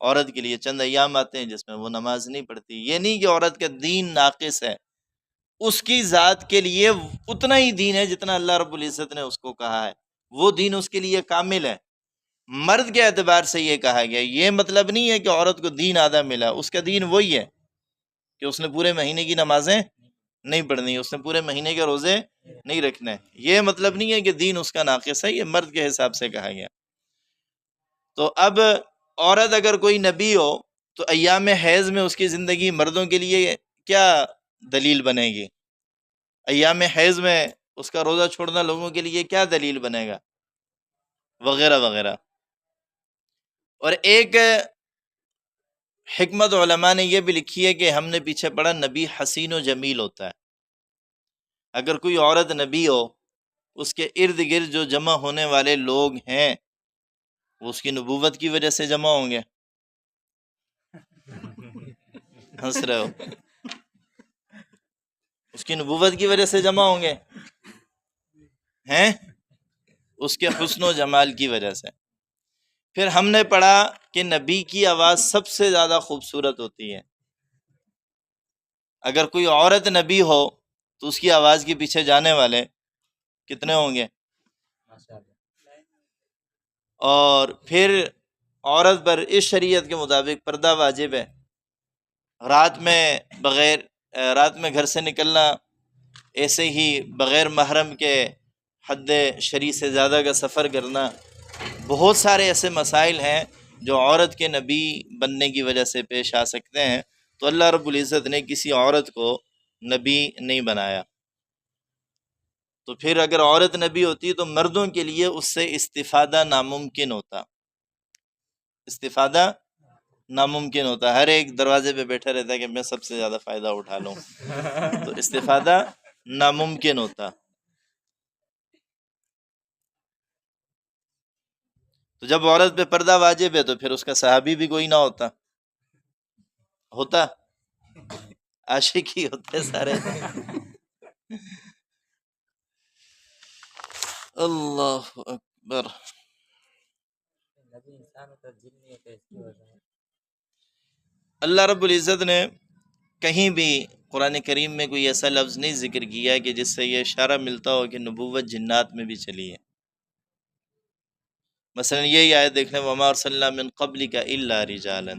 عورت کے لیے چند ایام آتے ہیں جس میں وہ نماز نہیں پڑھتی۔ یہ نہیں کہ عورت کا دین ناقص ہے، اس کی ذات کے لیے اتنا ہی دین ہے جتنا اللہ رب العزت نے اس کو کہا ہے، وہ دین اس کے لیے کامل ہے۔ مرد کے اعتبار سے یہ کہا گیا، یہ مطلب نہیں ہے کہ عورت کو دین آدھا ملا، اس کا دین وہی ہے کہ اس نے پورے مہینے کی نمازیں نہیں پڑھنی، اس نے پورے مہینے کے روزے نہیں رکھنے۔ یہ مطلب نہیں ہے کہ دین اس کا ناقص ہے، یہ مرد کے حساب سے کہا گیا۔ تو اب عورت اگر کوئی نبی ہو تو ایام حیض میں اس کی زندگی مردوں کے لیے کیا دلیل بنے گی؟ ایام حیض میں اس کا روزہ چھوڑنا لوگوں کے لیے کیا دلیل بنے گا؟ وغیرہ وغیرہ۔ اور ایک حکمت علماء نے یہ بھی لکھی ہے کہ ہم نے پیچھے پڑھا نبی حسین و جمیل ہوتا ہے۔ اگر کوئی عورت نبی ہو، اس کے ارد گرد جو جمع ہونے والے لوگ ہیں وہ اس کی نبوت کی وجہ سے جمع ہوں گے۔ ہنس رہے ہو؟ اس کی نبوت کی وجہ سے جمع ہوں گے ہیں، اس کے حسن و جمال کی وجہ سے۔ پھر ہم نے پڑھا کہ نبی کی آواز سب سے زیادہ خوبصورت ہوتی ہے۔ اگر کوئی عورت نبی ہو تو اس کی آواز کے پیچھے جانے والے کتنے ہوں گے؟ اور پھر عورت پر اس شریعت کے مطابق پردہ واجب ہے۔ رات میں گھر سے نکلنا، ایسے ہی بغیر محرم کے حد شرعی سے زیادہ کا سفر کرنا، بہت سارے ایسے مسائل ہیں جو عورت کے نبی بننے کی وجہ سے پیش آ سکتے ہیں، تو اللہ رب العزت نے کسی عورت کو نبی نہیں بنایا۔ تو پھر اگر عورت نبی ہوتی تو مردوں کے لیے اس سے استفادہ ناممکن ہوتا، استفادہ ناممکن ہوتا۔ ہر ایک دروازے پہ بیٹھا رہتا ہے کہ میں سب سے زیادہ فائدہ اٹھا لوں، تو استفادہ ناممکن ہوتا۔ تو جب عورت پہ پردہ واجب ہے تو پھر اس کا صحابی بھی کوئی نہ ہوتا عاشق ہی ہوتے سارے۔ اللہ اکبر۔ اللہ رب العزت نے کہیں بھی قرآن کریم میں کوئی ایسا لفظ نہیں ذکر کیا کہ جس سے یہ اشارہ ملتا ہو کہ نبوت جنات میں بھی چلی ہے۔ مثلا یہ آیت دیکھنے وما ارسلنا من قبلک الا رجالا،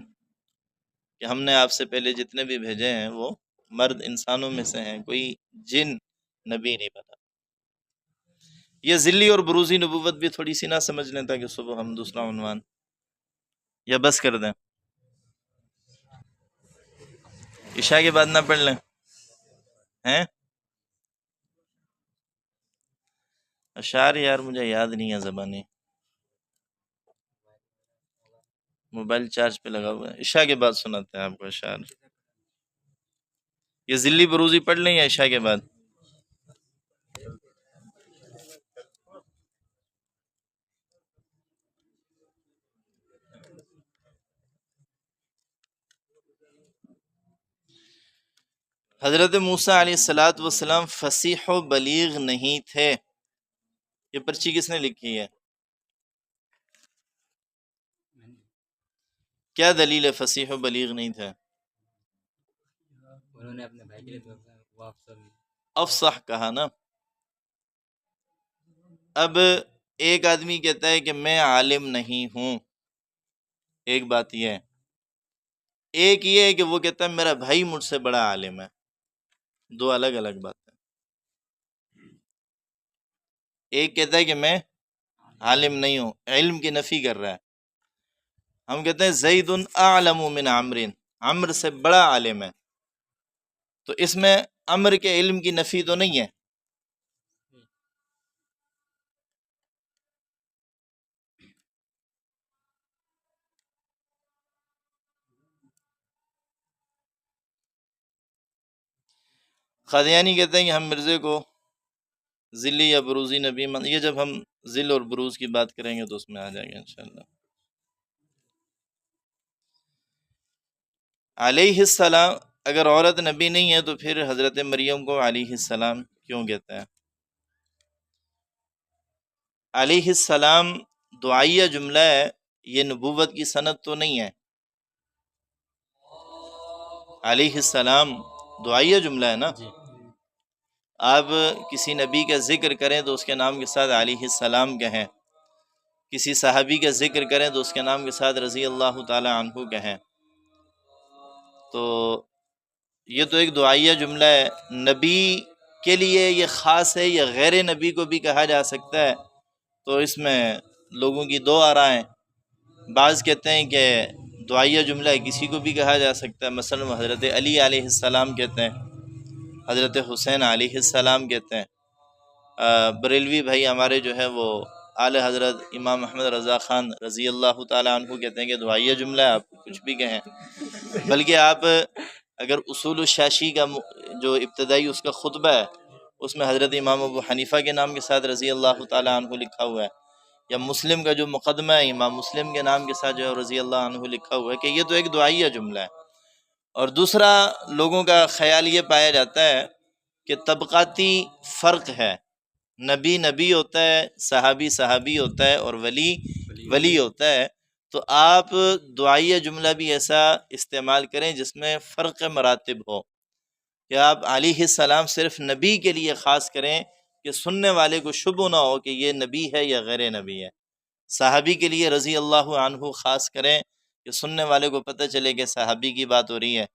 کہ ہم نے آپ سے پہلے جتنے بھی بھیجے ہیں وہ مرد انسانوں میں سے ہیں، کوئی جن نبی نہیں بنا۔ یہ ذلی اور بروزی نبوت بھی تھوڑی سی نہ سمجھ لیں تاکہ صبح ہم دوسرا عنوان یا بس کر دیں، عشاء کے بعد نہ پڑھ لیں ہیں؟ اشعار یار مجھے یاد نہیں ہے زبانی، موبائل چارج پہ لگا ہوا ہے۔ عشاء کے بعد سناتے ہیں آپ کو اشعار۔ یہ ذلی بروزی پڑھ لیں یا عشاء کے بعد؟ حضرت موسیٰ علیہ السلام فصیح و بلیغ نہیں تھے۔ یہ پرچی کس نے لکھی ہے؟ کیا دلیل ہے فصیح و بلیغ نہیں تھے؟ انہوں نے اپنے بھائی کے لیے وہ افصح کہا نا۔ اب ایک آدمی کہتا ہے کہ میں عالم نہیں ہوں، ایک بات یہ ہے، ایک یہ ہے کہ وہ کہتا ہے میرا بھائی مجھ سے بڑا عالم ہے، دو الگ الگ باتیں۔ ایک کہتا ہے کہ میں عالم نہیں ہوں، علم کی نفی کر رہا ہے۔ ہم کہتے ہیں زید اعلم من عمر، عمر سے بڑا عالم ہے، تو اس میں عمر کے علم کی نفی تو نہیں ہے۔ قادیانی کہتے ہیں کہ ہم مرزے کو ذلی یا بروزی نبی یہ جب ہم ذل اور بروز کی بات کریں گے تو اس میں آ جائے گا انشاءاللہ۔ علیہ السلام اگر عورت نبی نہیں ہے تو پھر حضرت مریم کو علیہ السلام کیوں کہتا ہے؟ علیہ السلام دعائیہ جملہ ہے، یہ نبوت کی سند تو نہیں ہے۔ علیہ السلام دعائیہ جملہ ہے نا، آپ کسی نبی کا ذکر کریں تو اس کے نام کے ساتھ علیہ السلام کہیں، کسی صحابی کا ذکر کریں تو اس کے نام کے ساتھ رضی اللہ تعالی عنہ کہیں، تو یہ تو ایک دعائیہ جملہ ہے۔ نبی کے لیے یہ خاص ہے یا غیر نبی کو بھی کہا جا سکتا ہے، تو اس میں لوگوں کی دو آراء ہیں۔ بعض کہتے ہیں کہ دعائیہ جملہ کسی کو بھی کہا جا سکتا ہے، مثلا حضرت علی علیہ السلام کہتے ہیں، حضرت حسین علیہ السلام کہتے ہیں۔ بریلوی بھائی ہمارے جو ہے وہ اعلی حضرت امام محمد رضا خان رضی اللہ تعالیٰ عنہ کہتے ہیں کہ دعائیہ جملہ ہے، آپ کچھ بھی کہیں، بلکہ آپ اگر اصول الشاشی کا جو ابتدائی اس کا خطبہ ہے اس میں حضرت امام ابو حنیفہ کے نام کے ساتھ رضی اللہ تعالیٰ عنہ لکھا ہوا ہے، یا مسلم کا جو مقدمہ ہے امام مسلم کے نام کے ساتھ جو ہے رضی اللہ عنہ لکھا ہوا ہے، کہ یہ تو ایک دعائیہ جملہ ہے۔ اور دوسرا لوگوں کا خیال یہ پایا جاتا ہے کہ طبقاتی فرق ہے، نبی نبی ہوتا ہے، صحابی صحابی ہوتا ہے، اور ولی ولی ہوتا ہے۔ تو آپ دعائیہ جملہ بھی ایسا استعمال کریں جس میں فرق مراتب ہو، کہ آپ علیہ السلام صرف نبی کے لیے خاص کریں کہ سننے والے کو شبہ نہ ہو کہ یہ نبی ہے یا غیر نبی ہے، صحابی کے لیے رضی اللہ عنہ خاص کریں کہ سننے والے کو پتہ چلے کہ صحابی کی بات ہو رہی ہے،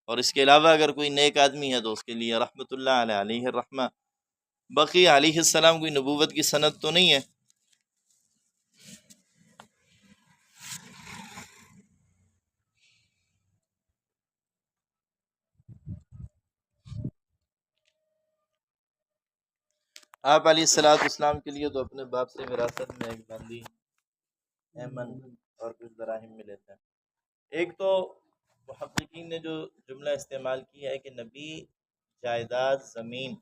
اور اس کے علاوہ اگر کوئی نیک آدمی ہے تو اس کے لیے رحمۃ اللہ علیہ الرحمہ۔ باقی علیہ السلام کوئی نبوت کی سند تو نہیں ہے۔ آپ علیہ الصلوۃ والسلام کے لیے تو اپنے باپ سے وراثت میں ایک بندی ایمن اور کچھ دراہم ملے تھے۔ ایک تو محققین نے جو جملہ استعمال کیا ہے کہ نبی جائیداد زمین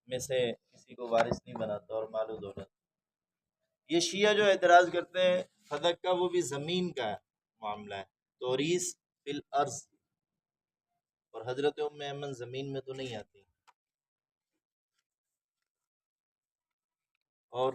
میں سے کسی کو وارث نہیں بناتا اور مال و دولت، یہ شیعہ جو اعتراض کرتے ہیں صدق کا، وہ بھی زمین کا معاملہ ہے، توریث فی الارض، اور حضرت ام ایمن زمین میں تو نہیں آتی۔ اور